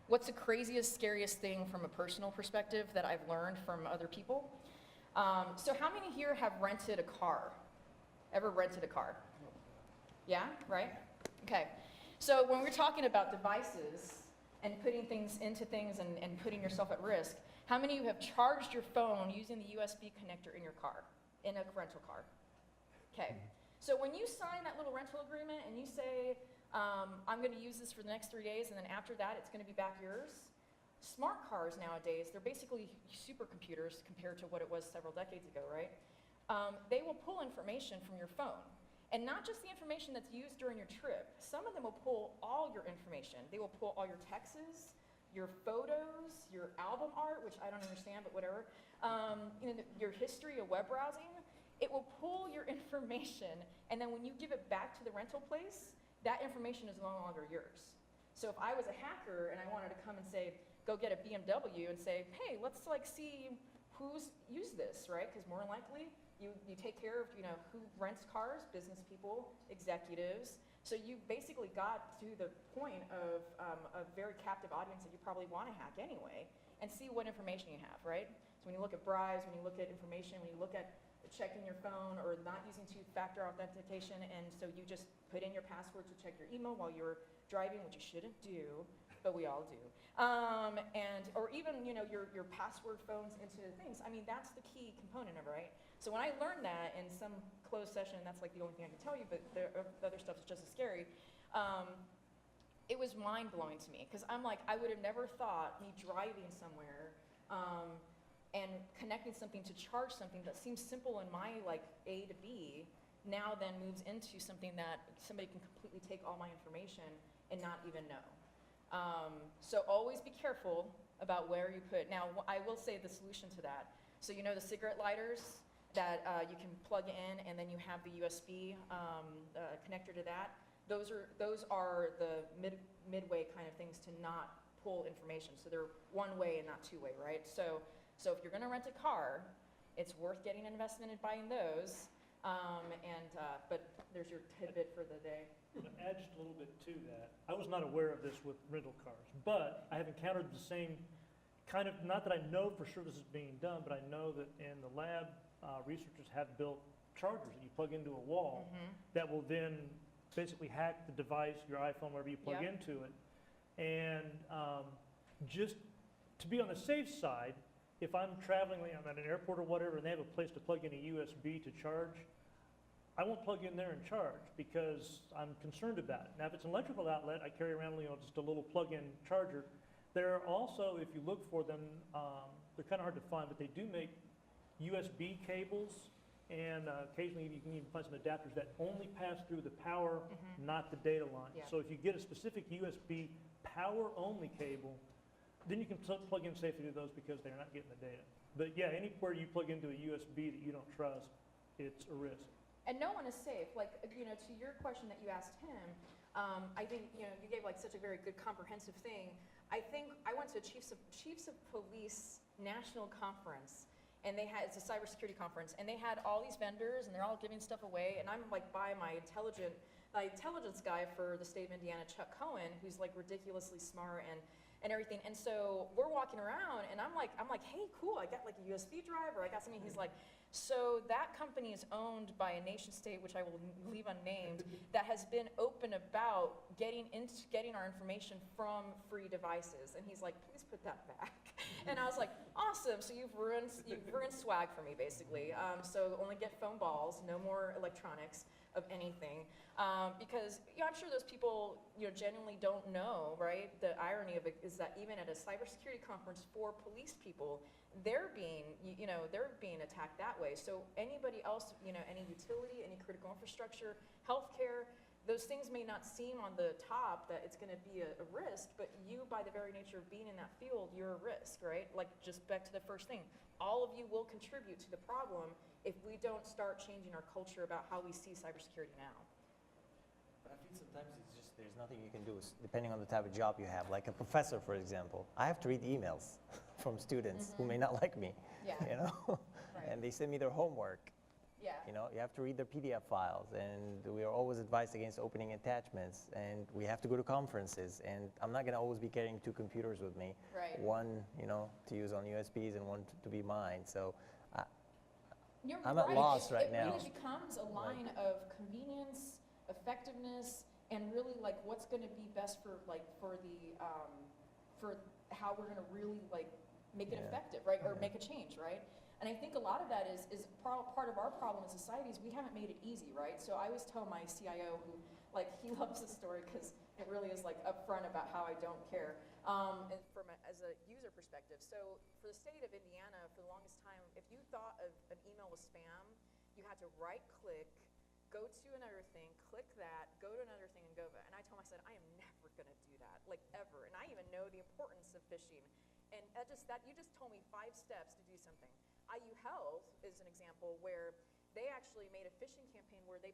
what's the craziest, scariest thing from a personal perspective that I've learned from other people? So how many here have rented a car? Ever rented a car? Yeah, right? Okay. So when we're talking about devices and putting things into things and putting yourself at risk, how many of you have charged your phone using the USB connector in your car, in a rental car? Okay. So when you sign that little rental agreement and you say, I'm going to use this for the next 3 days, and then after that it's going to be back yours, smart cars nowadays, they're basically supercomputers compared to what it was several decades ago, right? They will pull information from your phone. And not just the information that's used during your trip. Some of them will pull all your information. They will pull all your texts, your photos, your album art, which I don't understand, but whatever. Your history of web browsing. It will pull your information, and then when you give it back to the rental place, that information is no longer yours. So if I was a hacker and I wanted to come and say, go get a BMW and say, hey, let's see who's used this, right? Because more than likely, you take care of who rents cars, business people, executives, So you basically got to the point of a very captive audience that you probably want to hack anyway, and see what information you have, right? So when you look at bribes, when you look at information, when you look at checking your phone or not using two-factor authentication, and so you just put in your password to check your email while you're driving, which you shouldn't do, but we all do. Or even, you know, your password phones into things. I mean, that's the key component of it, right? So when I learned that in some closed session, that's like the only thing I can tell you, but the other stuff is just as scary. It was mind-blowing to me, because I'm like, I would have never thought me driving somewhere and connecting something to charge something that seems simple in my like A to B, now then moves into something that somebody can completely take all my information and not even know. So always be careful about where you put. Now, I will say the solution to that. So you know the cigarette lighters that you can plug in, and then you have the USB connector to that. Those are the midway kind of things to not pull information. So they're one way and not two way, right? So if you're going to rent a car, it's worth getting an investment in buying those. But there's your tidbit for the day. To add just a little bit to that, I was not aware of this with rental cars, but I have encountered the same kind of, not that I know for sure this is being done, but I know that in the lab, researchers have built chargers that you plug into a wall that will then basically hack the device, your iPhone, wherever you plug Yep. into it. And just to be on the safe side, if I'm traveling, I'm at an airport or whatever, and they have a place to plug in a USB to charge, I won't plug in there and charge because I'm concerned about it. Now, if it's an electrical outlet, I carry around, you know, just a little plug-in charger. There are also, if you look for them, they're kind of hard to find, but they do make USB cables, and occasionally you can even find some adapters that only pass through the power, not the data line. Yeah. So if you get a specific USB power-only cable, then you can plug in safely to those because they're not getting the data. But yeah, anywhere you plug into a USB that you don't trust, it's a risk. And no one is safe. Like, you know, to your question that you asked him, I think, you know, you gave like such a very good comprehensive thing. I think I went to a Chiefs of Police National Conference, and they had, it's a cybersecurity conference, and they had all these vendors, and they're all giving stuff away, and I'm like by my intelligence guy for the state of Indiana, Chuck Cohen, who's like ridiculously smart and everything. And so we're walking around, and I'm like, hey, cool, I got like a USB drive, or I got something. He's like, so that company is owned by a nation state, which I will leave unnamed, that has been open about getting our information from free devices. And he's like, please put that back. And I was like, awesome. So you've ruined swag for me, basically. So only get foam balls, no more electronics of anything. Because I'm sure those people, genuinely don't know, right? The irony of it is that even at a cybersecurity conference for police people, they're being attacked that way. So anybody else, any utility, any critical infrastructure, healthcare, those things may not seem on the top that it's going to be a risk, but you, by the very nature of being in that field, you're a risk, right? Like, just back to the first thing, all of you will contribute to the problem if we don't start changing our culture about how we see cybersecurity now. But I feel sometimes it's just, there's nothing you can do, depending on the type of job you have. Like a professor, for example, I have to read emails from students who may not like me, Yeah. Right. And they send me their homework. Yeah. You have to read their PDF files, and we are always advised against opening attachments, and we have to go to conferences, and I'm not going to always be carrying two computers with me. Right. One, to use on USBs and one to be mine. So You're I'm at right. loss right It now. really becomes a line of convenience, effectiveness, and really like what's going to be best for how we're going to really like make it effective, right? Or make a change, right? And I think a lot of that is part of our problem as society is we haven't made it easy, right? So I always tell my CIO, who he loves this story because it really is like upfront about how I don't care. And as a user perspective, so for the state of Indiana, for the longest time, if you thought of an email was spam, you had to right-click, go to another thing, click that, go to another thing, and go back. And I told my son, I am never going to do that, like ever. And I even know the importance of phishing. And you just told me 5 steps to do something. IU Health is an example where they actually made a phishing campaign where they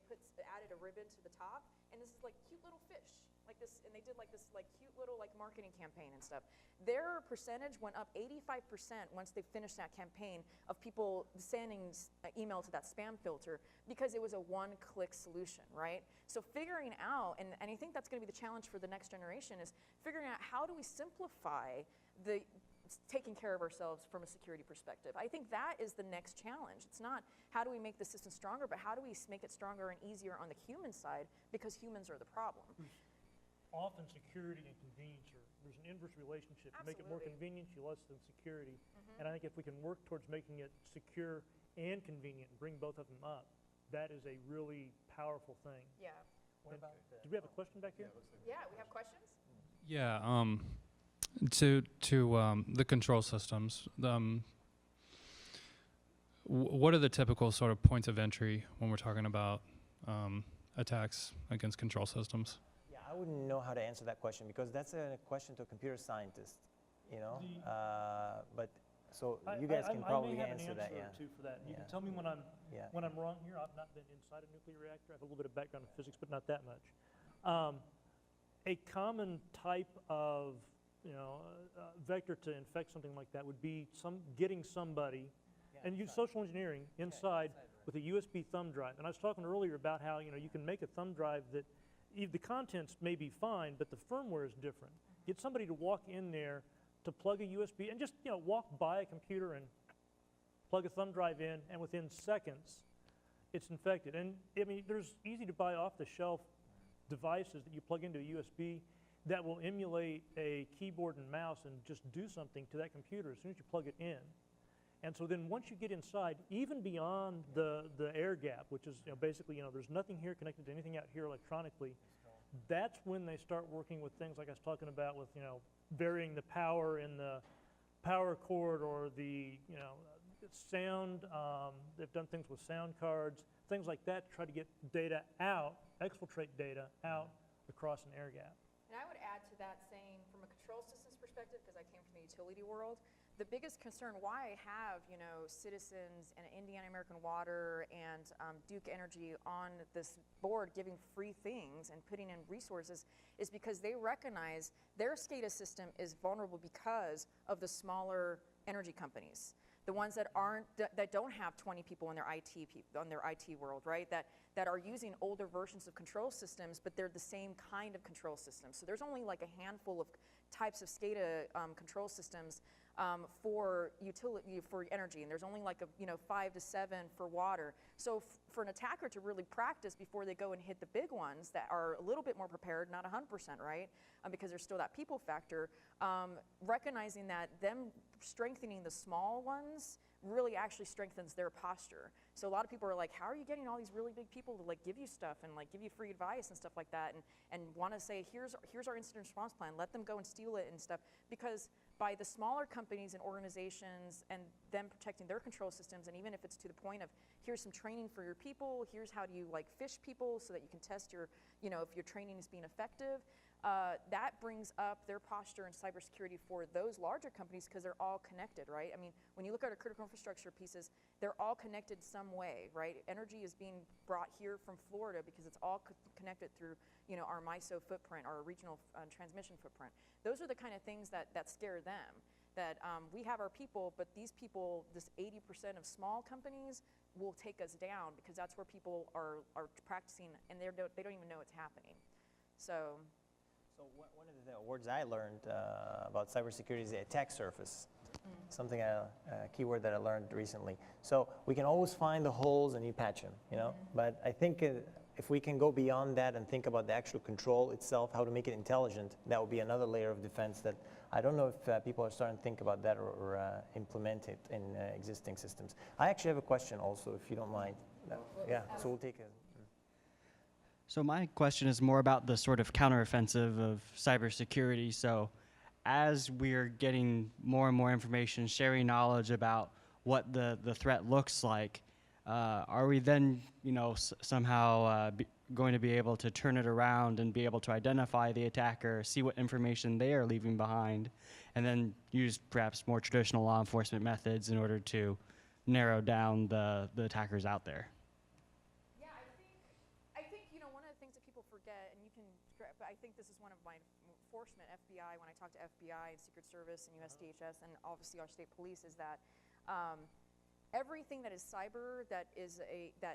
added a ribbon to the top, and this is like cute little fish, like this, and they did like this like cute little like marketing campaign and stuff. Their percentage went up 85% once they finished that campaign of people sending email to that spam filter because it was a one-click solution, right? So figuring out, and I think that's going to be the challenge for the next generation, is figuring out how do we simplify the taking care of ourselves from a security perspective. I think that is the next challenge. It's not how do we make the system stronger, but how do we make it stronger and easier on the human side, because humans are the problem. Often security and convenience there's an inverse relationship. You make it more Absolutely. convenient, you less than security. And I think if we can work towards making it secure and convenient and bring both of them up, that is a really powerful thing. Yeah. And do we have a question back here? Yeah, we have questions? Yeah, to the control systems, what are the typical sort of points of entry when we're talking about attacks against control systems? Yeah, I wouldn't know how to answer that question because that's a question to a computer scientist, you know? But so you guys can probably answer that, yeah. I may have an answer or two for that. You Yeah. can tell me when I'm Yeah. wrong here. I've not been inside a nuclear reactor. I have a little bit of background in physics, but not that much. A common type of vector to infect something like that would be getting somebody, and use social engineering inside with a USB thumb drive. And I was talking earlier about how you can make a thumb drive that the contents may be fine, but the firmware is different. Get somebody to walk in there to plug a USB and just walk by a computer and plug a thumb drive in, and within seconds, it's infected. And I mean, there's easy to buy off-the-shelf devices that you plug into a USB that will emulate a keyboard and mouse and just do something to that computer as soon as you plug it in. And so then once you get inside, even beyond the air gap, which is basically there's nothing here connected to anything out here electronically, that's when they start working with things like I was talking about with varying the power in the power cord or the sound. They've done things with sound cards, things like that to try to get data out, exfiltrate data out across an air gap. And I would add to that saying, from a control systems perspective, because I came from the utility world, the biggest concern why I have, Citizens and Indiana American Water and Duke Energy on this board giving free things and putting in resources is because they recognize their SCADA system is vulnerable because of the smaller energy companies. The ones that don't have 20 people in their IT world, right? That are using older versions of control systems, but they're the same kind of control systems. So there's only like a handful of types of SCADA control systems for utility, for energy, and there's only like 5 to 7 for water. So for an attacker to really practice before they go and hit the big ones that are a little bit more prepared, not 100%, right? Because there's still that people factor, recognizing that them strengthening the small ones really actually strengthens their posture. So a lot of people are like, how are you getting all these really big people to like give you stuff and like give you free advice and stuff like that, and want to say, here's our incident response plan, let them go and steal it and stuff, because by the smaller companies and organizations and them protecting their control systems, and even if it's to the point of here's some training for your people, here's how do you like phish people so that you can test your, if your training is being effective, that brings up their posture in cybersecurity for those larger companies because they're all connected, right? I mean, when you look at our critical infrastructure pieces, they're all connected some way, right? Energy is being brought here from Florida because it's all connected through, our MISO footprint, our regional transmission footprint. Those are the kind of things that scare them. That we have our people, but these people, this 80% of small companies will take us down because that's where people are practicing and they don't even know it's happening. So one of the words I learned about cybersecurity is the attack surface. Something, a keyword that I learned recently. So we can always find the holes and you patch them, But I think if we can go beyond that and think about the actual control itself, how to make it intelligent, that would be another layer of defense that I don't know if people are starting to think about that or implement it in existing systems. I actually have a question also, if you don't mind. Yeah, so we'll take it. So my question is more about the sort of counteroffensive of cybersecurity. So as we're getting more and more information, sharing knowledge about what the threat looks like, are we then, somehow going to be able to turn it around and be able to identify the attacker, see what information they are leaving behind, and then use perhaps more traditional law enforcement methods in order to narrow down the attackers out there? when I talk to FBI and Secret Service and USDHS and obviously our state police is that everything that is cyber that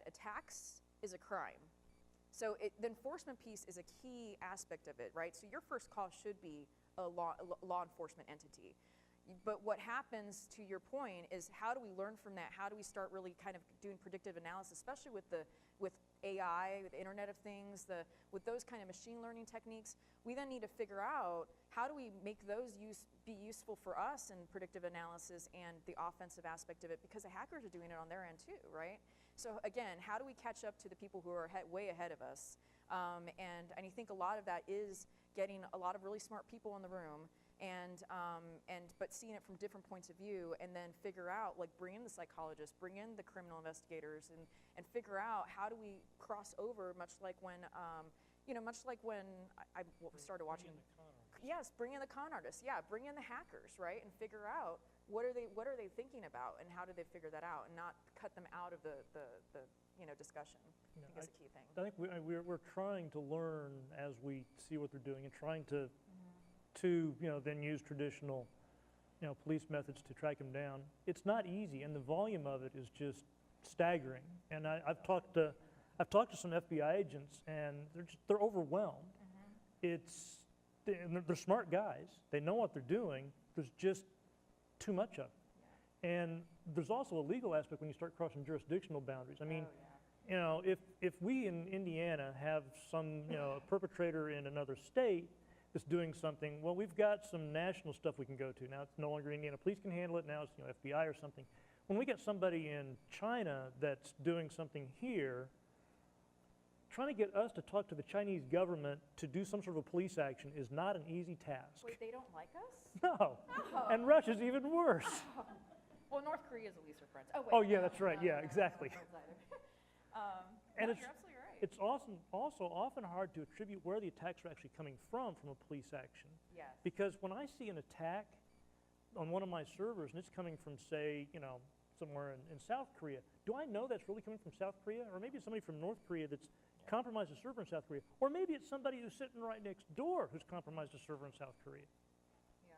attacks is a crime. So the enforcement piece is a key aspect of it, right? So your first call should be a law enforcement entity. But what happens, to your point, is how do we learn from that? How do we start really kind of doing predictive analysis, especially with AI, with the Internet of Things, with those kind of machine learning techniques? We then need to figure out how do we make those be useful for us in predictive analysis and the offensive aspect of it, because the hackers are doing it on their end too, right? So again, how do we catch up to the people who are way ahead of us? And I think a lot of that is getting a lot of really smart people in the room, but seeing it from different points of view, and then figure out, like, bring in the psychologists, bring in the criminal investigators, and figure out how do we cross over, much like when I started watching. Yes, bring in the con artists. Yeah, bring in the hackers, right, and figure out what are they thinking about, and how do they figure that out, and not cut them out of the discussion. I think is a key thing. I think we're trying to learn as we see what they're doing, and trying to then use traditional police methods to track them down. It's not easy, and the volume of it is just staggering. And I've talked to some FBI agents, and they're overwhelmed. They're smart guys. They know what they're doing. There's just too much of it. Yeah. And there's also a legal aspect when you start crossing jurisdictional boundaries. I mean, if we in Indiana have some perpetrator in another state that's doing something, well, we've got some national stuff we can go to. Now it's no longer Indiana police can handle it. Now it's FBI or something. When we get somebody in China that's doing something here, trying to get us to talk to the Chinese government to do some sort of a police action is not an easy task. Wait, they don't like us? No. Oh. And Russia's even worse. Oh. Well, North Korea is at least our friends. Oh, wait. Oh, yeah, that's right. Yeah, exactly. And it's, you're absolutely right. It's also often hard to attribute where the attacks are actually coming from a police action. Yes. Because when I see an attack on one of my servers and it's coming from, say, somewhere in South Korea, do I know that's really coming from South Korea? Or maybe it's somebody from North Korea that's compromised a server in South Korea. Or maybe it's somebody who's sitting right next door who's compromised a server in South Korea. Yeah.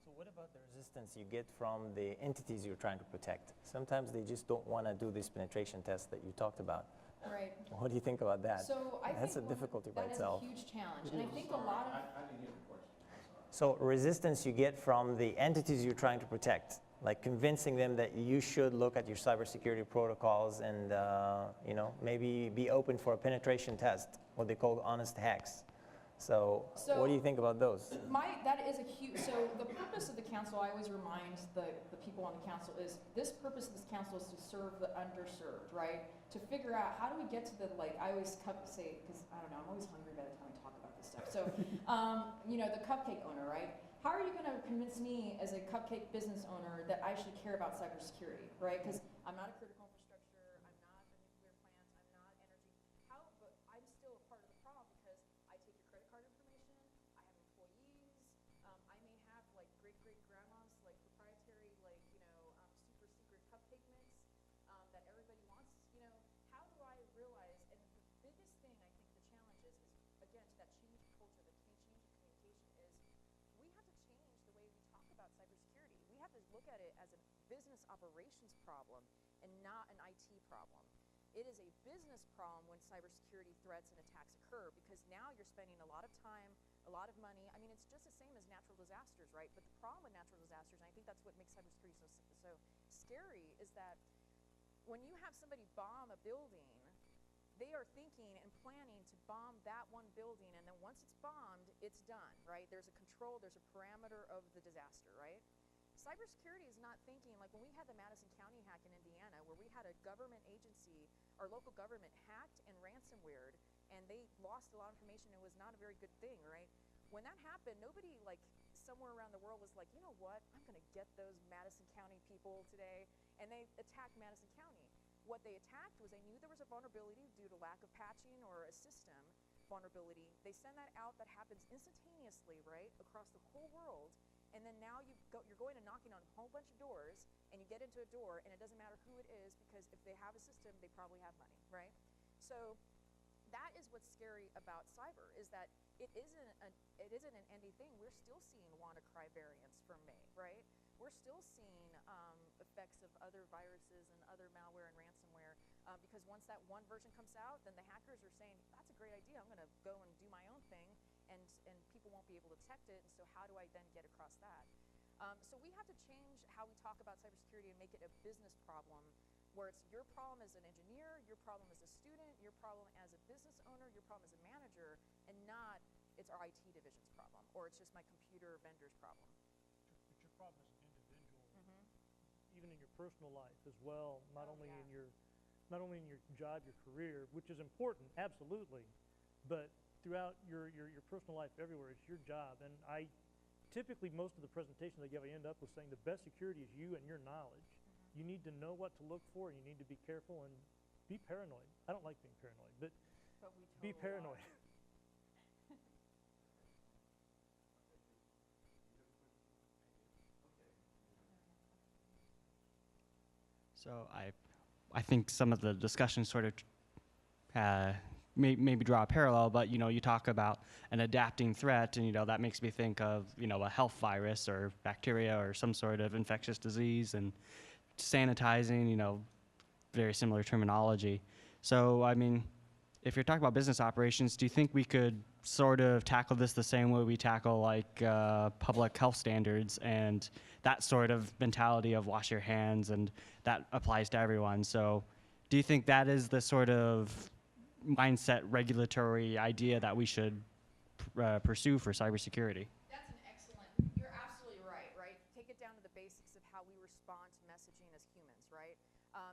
So what about the resistance you get from the entities you're trying to protect? Sometimes they just don't want to do this penetration test that you talked about. Right. What do you think about that? So I That's a think difficulty by that itself. is a huge challenge, and I think a lot of So resistance you get from the entities you're trying to protect, like convincing them that you should look at your cybersecurity protocols and maybe be open for a penetration test, what they call honest hacks. So what do you think about those? That is a huge, so the purpose of the council, I always remind the people on the council, is this purpose of this council is to serve the underserved, right? To figure out how do we get to the, I always say, because I don't know, I'm always hungry by the time I talk about this stuff. So, the cupcake owner, right? How are you going to convince me as a cupcake business owner that I should care about cybersecurity, right? Because I'm not a critical infrastructure, I'm not a nuclear plant, I'm not energy. But I'm still a part of the problem because I take your credit card information, I have employees, I may have great-great-grandma's proprietary super secret cupcake mix that everybody wants. How do I realize? And the biggest thing I think the challenge is again to that change of culture, the change of communication is we have to change the way we talk about cybersecurity. We have to look at it as a business operations problem and not an IT problem. It is a business problem when cybersecurity threats and attacks occur, because now you're spending a lot of time, a lot of money. I mean, it's just the same as natural disasters, right? But the problem with natural disasters, and I think that's what makes cybersecurity so scary, is that when you have somebody bomb a building, they are thinking and planning to bomb that one building, and then once it's bombed, it's done, right? There's a control, there's a parameter of the disaster, right? Cybersecurity is not thinking, like when we had the Madison County hack in Indiana, where we had a government agency, our local government hacked and ransomwared, and they lost a lot of information. It was not a very good thing, right? When that happened, nobody somewhere around the world was like, you know what, I'm gonna get those Madison County people today, and they attacked Madison County. What they attacked was they knew there was a vulnerability due to lack of patching or a system vulnerability. They send that out, that happens instantaneously, right, across the whole world. And then now you're going and knocking on a whole bunch of doors, and you get into a door, and it doesn't matter who it is, because if they have a system, they probably have money, right? So that is what's scary about cyber, is that it isn't an ending thing. We're still seeing WannaCry variants from May, right? We're still seeing effects of other viruses and other malware and ransomware, because once that one version comes out, then the hackers are saying, that's a great idea, I'm gonna go and do my own thing, and people won't be able to detect it, and so how do I then get across that? So we have to change how we talk about cybersecurity and make it a business problem, where it's your problem as an engineer, your problem as a student, your problem as a business owner, your problem as a manager, and not it's our IT division's problem, or it's just my computer vendor's problem. But your problem as an individual, even in your personal life as well, not only in your job, your career, which is important, absolutely, but throughout your personal life everywhere, it's your job. And I typically, most of the presentations I give, I end up with saying the best security is you and your knowledge. You need to know what to look for, and you need to be careful and be paranoid. I don't like being paranoid, but we be totally paranoid. So I think some of the discussion sort of maybe draw a parallel, but you talk about an adapting threat, and that makes me think of a health virus or bacteria or some sort of infectious disease, and sanitizing, very similar terminology. So I mean, if you're talking about business operations, do you think we could sort of tackle this the same way we tackle like public health standards and that sort of mentality of wash your hands, and that applies to everyone? So do you think that is the sort of mindset regulatory idea that we should pursue for cybersecurity? That's an excellent, you're absolutely right, right? Take it down to the basics of how we respond to messaging as humans, right?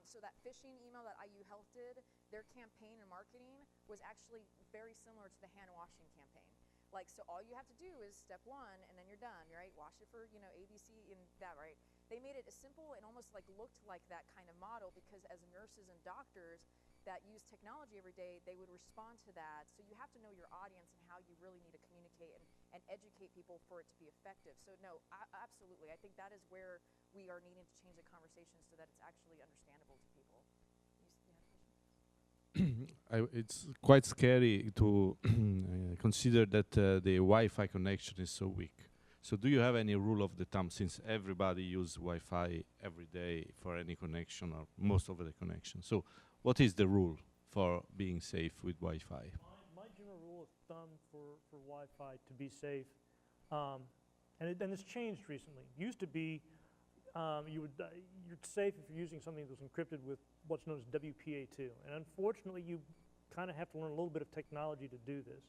So that phishing email that IU Health did, their campaign and marketing was actually very similar to the hand washing campaign. Like, so all you have to do is step one, and then you're done, right? Wash it for, ABC and that, right? They made it as simple and almost like looked like that kind of model, because as nurses and doctors that use technology every day, they would respond to that. So you have to know your audience and how you really need to communicate and educate people for it to be effective. So no, absolutely. I think that is where we are needing to change the conversation so that it's actually understandable to people. It's quite scary to consider that the Wi-Fi connection is so weak. So do you have any rule of the thumb, since everybody uses Wi-Fi every day for any connection or most of the connection? So what is the rule for being safe with Wi-Fi? My general rule of thumb for Wi-Fi to be safe, and it's changed recently. Used to be you're safe if you're using something that's encrypted with what's known as WPA2. And unfortunately, you kind of have to learn a little bit of technology to do this.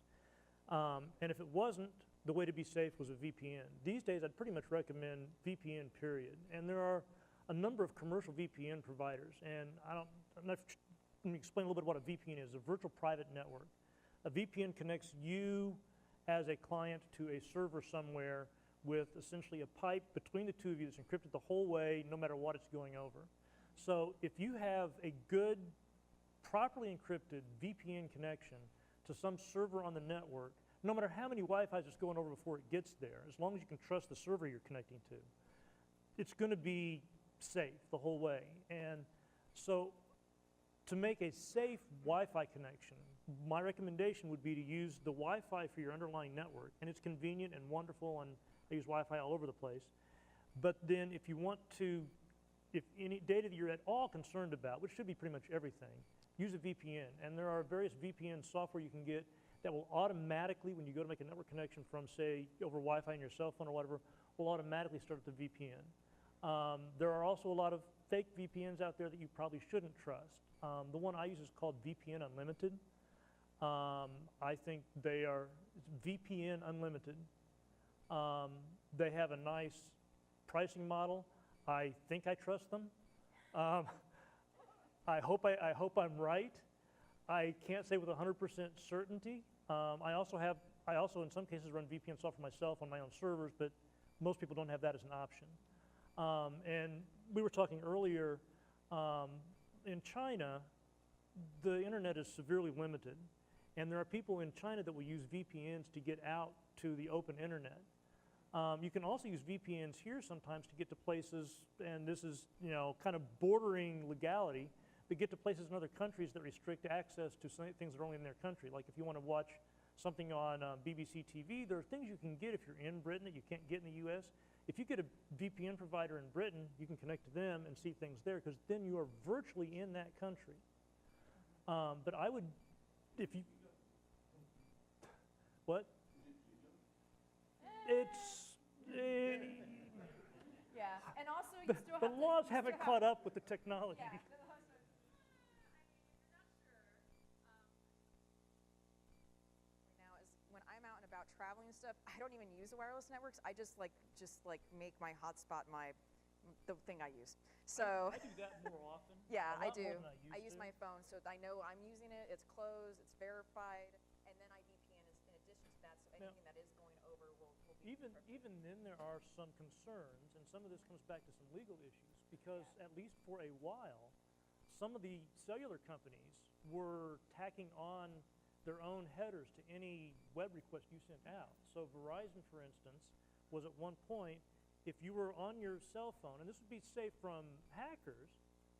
And if it wasn't, the way to be safe was a VPN. These days, I'd pretty much recommend VPN, period. And there are a number of commercial VPN providers. And let me explain a little bit what a VPN is, a virtual private network. A VPN connects you as a client to a server somewhere with essentially a pipe between the two of you that's encrypted the whole way, no matter what it's going over. So if you have a good, properly encrypted VPN connection to some server on the network, no matter how many Wi-Fi's it's going over before it gets there, as long as you can trust the server you're connecting to, it's going to be safe the whole way. And so to make a safe Wi-Fi connection, my recommendation would be to use the Wi-Fi for your underlying network, and it's convenient and wonderful, and I use Wi-Fi all over the place. But then if you want to, if any data that you're at all concerned about, which should be pretty much everything, use a VPN. And there are various VPN software you can get that will automatically, when you go to make a network connection from, say, over Wi-Fi on your cell phone or whatever, will automatically start up the VPN. There are also a lot of fake VPNs out there that you probably shouldn't trust. The one I use is called VPN Unlimited. I think they are VPN Unlimited. They have a nice pricing model. I think I trust them. I hope I'm right. I can't say with 100% certainty. I also in some cases run VPN software myself on my own servers, but most people don't have that as an option. And we were talking earlier, in China, the internet is severely limited. And there are people in China that will use VPNs to get out to the open internet. You can also use VPNs here sometimes to get to places, and this is kind of bordering legality, that get to places in other countries that restrict access to things that are only in their country. Like if you want to watch something on BBC TV, there are things you can get if you're in Britain that you can't get in the US. If you get a VPN provider in Britain, you can connect to them and see things there, because then you are virtually in that country. But I would, if you, what? It's, Yeah, and also you still the laws haven't caught up with the technology. Yeah. Now is when I'm out and about traveling and stuff, I don't even use the wireless networks. I just like make my hotspot the thing I use. So I do that more often. yeah, a I lot more do. than I used use to. my phone, so I know I'm using it. It's closed, it's verified, and then I VPN in addition to that. So Now, anything that is going over will be Even then, there are some concerns, and some of this comes back to some legal issues, because at least for a while, some of the cellular companies were tacking on their own headers to any web request you sent out. So Verizon, for instance, was at one point, if you were on your cell phone, and this would be safe from hackers,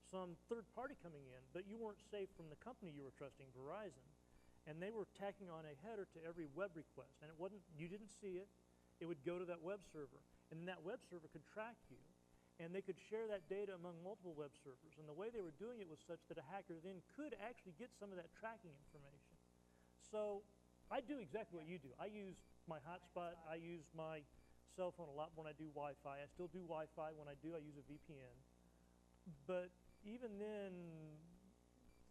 some third party coming in, but you weren't safe from the company you were trusting, Verizon, and they were tacking on a header to every web request, and it wasn't, you didn't see it, it would go to that web server, and then that web server could track you, and they could share that data among multiple web servers, and the way they were doing it was such that a hacker then could actually get some of that tracking information. So I do exactly what you do. I use my hotspot, I use my cell phone a lot when I do Wi-Fi. I still do Wi-Fi. When I do, I use a VPN. But even then,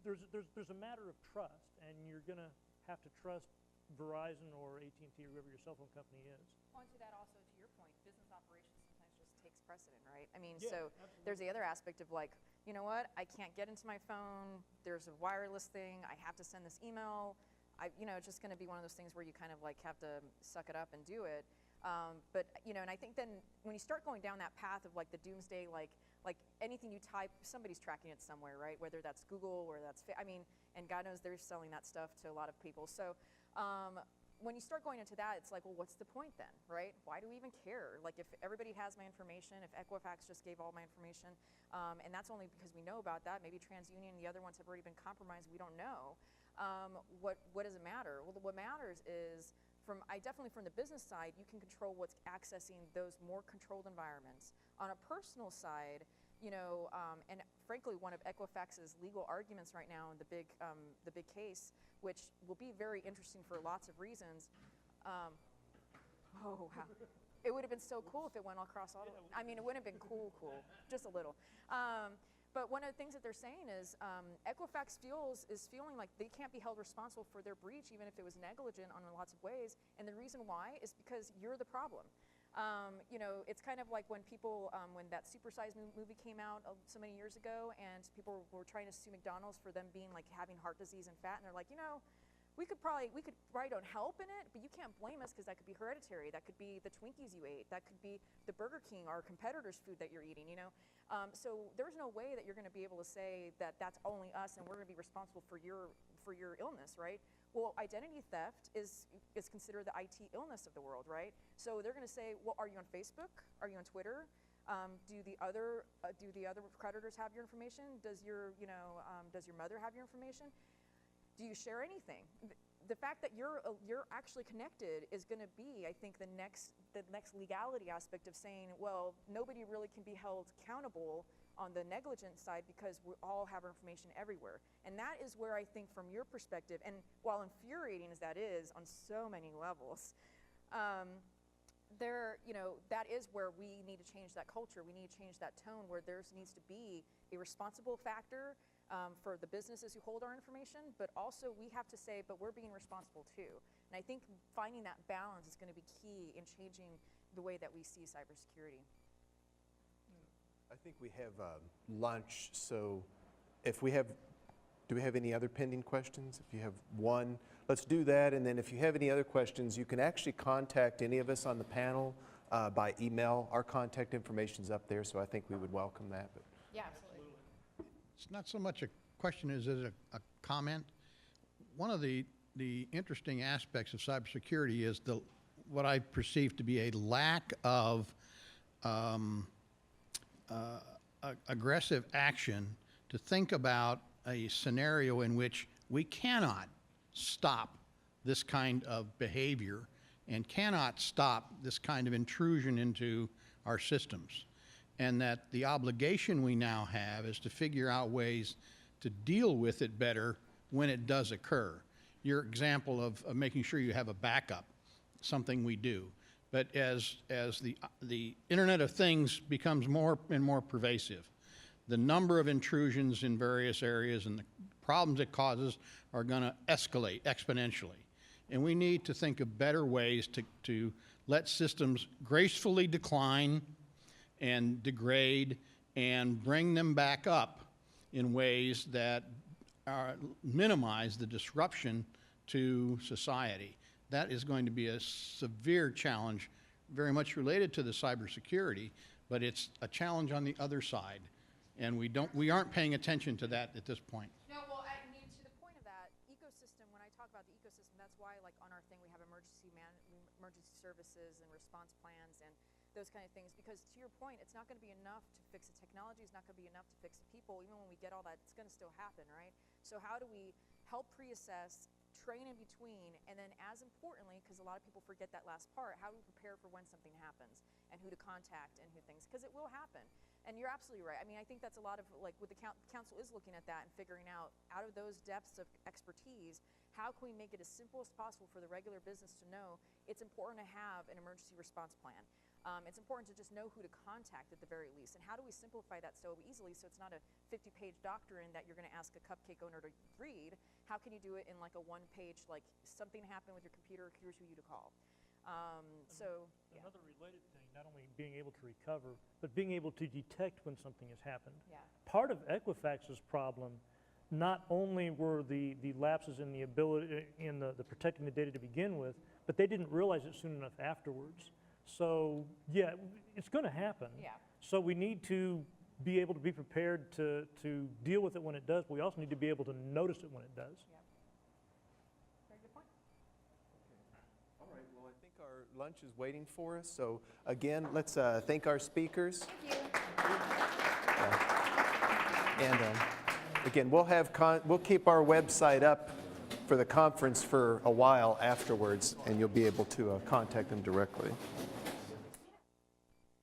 there's a matter of trust, and you're going to have to trust Verizon or AT&T or whoever your cell phone company is. On to that also, to your point, business operations sometimes just takes precedent, right? I mean, Yeah, so there's the other aspect of like, you know what, I can't get into my phone, there's a wireless thing, I have to send this email. It's just gonna be one of those things where you kind of like have to suck it up and do it. But, and I think then when you start going down that path of like the doomsday, like anything you type, somebody's tracking it somewhere, right? Whether that's Google or that's, and God knows they're selling that stuff to a lot of people. So when you start going into that, it's like, well, what's the point then, right? Why do we even care? Like if everybody has my information, if Equifax just gave all my information, and that's only because we know about that, maybe TransUnion and the other ones have already been compromised, we don't know. What does it matter? Well, what matters is, definitely from the business side, you can control what's accessing those more controlled environments. On a personal side, and frankly, one of Equifax's legal arguments right now in the big case, which will be very interesting for lots of reasons. Oh wow. It would have been so cool if it went across all. It wouldn't have been cool, just a little. But one of the things that they're saying is Equifax is feeling like they can't be held responsible for their breach, even if it was negligent on lots of ways. And the reason why is because you're the problem. It's kind of like when people, when that Super Size movie came out so many years ago, and people were trying to sue McDonald's for them being like having heart disease and fat, and they're like, we could probably don't help in it, but you can't blame us because that could be hereditary. That could be the Twinkies you ate. That could be the Burger King, our competitor's food that you're eating. So there's no way that you're going to be able to say that that's only us and we're going to be responsible for your illness, right? Well, identity theft is considered the IT illness of the world, right? So they're going to say, well, are you on Facebook? Are you on Twitter? Do the other creditors have your information? Does your mother have your information? Do you share anything? The fact that you're actually connected is going to be, I think, the next legality aspect of saying, well, nobody really can be held accountable on the negligent side because we all have our information everywhere. And that is where I think from your perspective, and while infuriating as that is on so many levels, that is where we need to change that culture. We need to change that tone where there needs to be a responsible factor for the businesses who hold our information, but also we have to say, but we're being responsible too. And I think finding that balance is going to be key in changing the way that we see cybersecurity. I think we have lunch, so do we have any other pending questions? If you have one, let's do that, and then if you have any other questions, you can actually contact any of us on the panel by email. Our contact information's up there, so I think we would welcome that. But Yeah, absolutely. It's not so much a question as a comment. One of the interesting aspects of cybersecurity is what I perceive to be a lack of aggressive action to to think about a scenario in which we cannot stop this kind of behavior and cannot stop this kind of intrusion into our systems. And that the obligation we now have is to figure out ways to deal with it better when it does occur. Your example of making sure you have a backup, something we do. But as the Internet of Things becomes more and more pervasive, the number of intrusions in various areas and the problems it causes are going to escalate exponentially. And we need to think of better ways to let systems gracefully decline and degrade and bring them back up in ways that minimize the disruption to society. That is going to be a severe challenge, very much related to the cybersecurity, but it's a challenge on the other side. And we aren't paying attention to that at this point. No, well, I mean, to the point of that, ecosystem, when I talk about the ecosystem, that's why, like, on our thing, we have emergency services and response plans and those kind of things, because to your point, it's not going to be enough to fix the technology, it's not going to be enough to fix the people. Even when we get all that, it's going to still happen, right? So how do we help pre-assess, train in between, and then as importantly, because a lot of people forget that last part, how do we prepare for when something happens and who to contact and who things, because it will happen. And you're absolutely right. I mean, I think that's a lot of, like, what the council is looking at that and figuring out of those depths of expertise, how can we make it as simple as possible for the regular business to know it's important to have an emergency response plan. It's important to just know who to contact at the very least. And how do we simplify that so easily so it's not a 50-page doctrine that you're going to ask a cupcake owner to read? How can you do it in like a one-page, like something happened with your computer, here's who you to call. Yeah. Another related thing, not only being able to recover, but being able to detect when something has happened. Yeah. Part of Equifax's problem, not only were the lapses in the ability, in the protecting the data to begin with, but they didn't realize it soon enough afterwards. So yeah, it's going to happen. Yeah. So we need to be able to be prepared to deal with it when it does, but we also need to be able to notice it when it does. Yeah. Very good point. All right, well, I think our lunch is waiting for us. So again, let's thank our speakers. Thank you. And again, we'll keep our website up for the conference for a while afterwards, and you'll be able to contact them directly.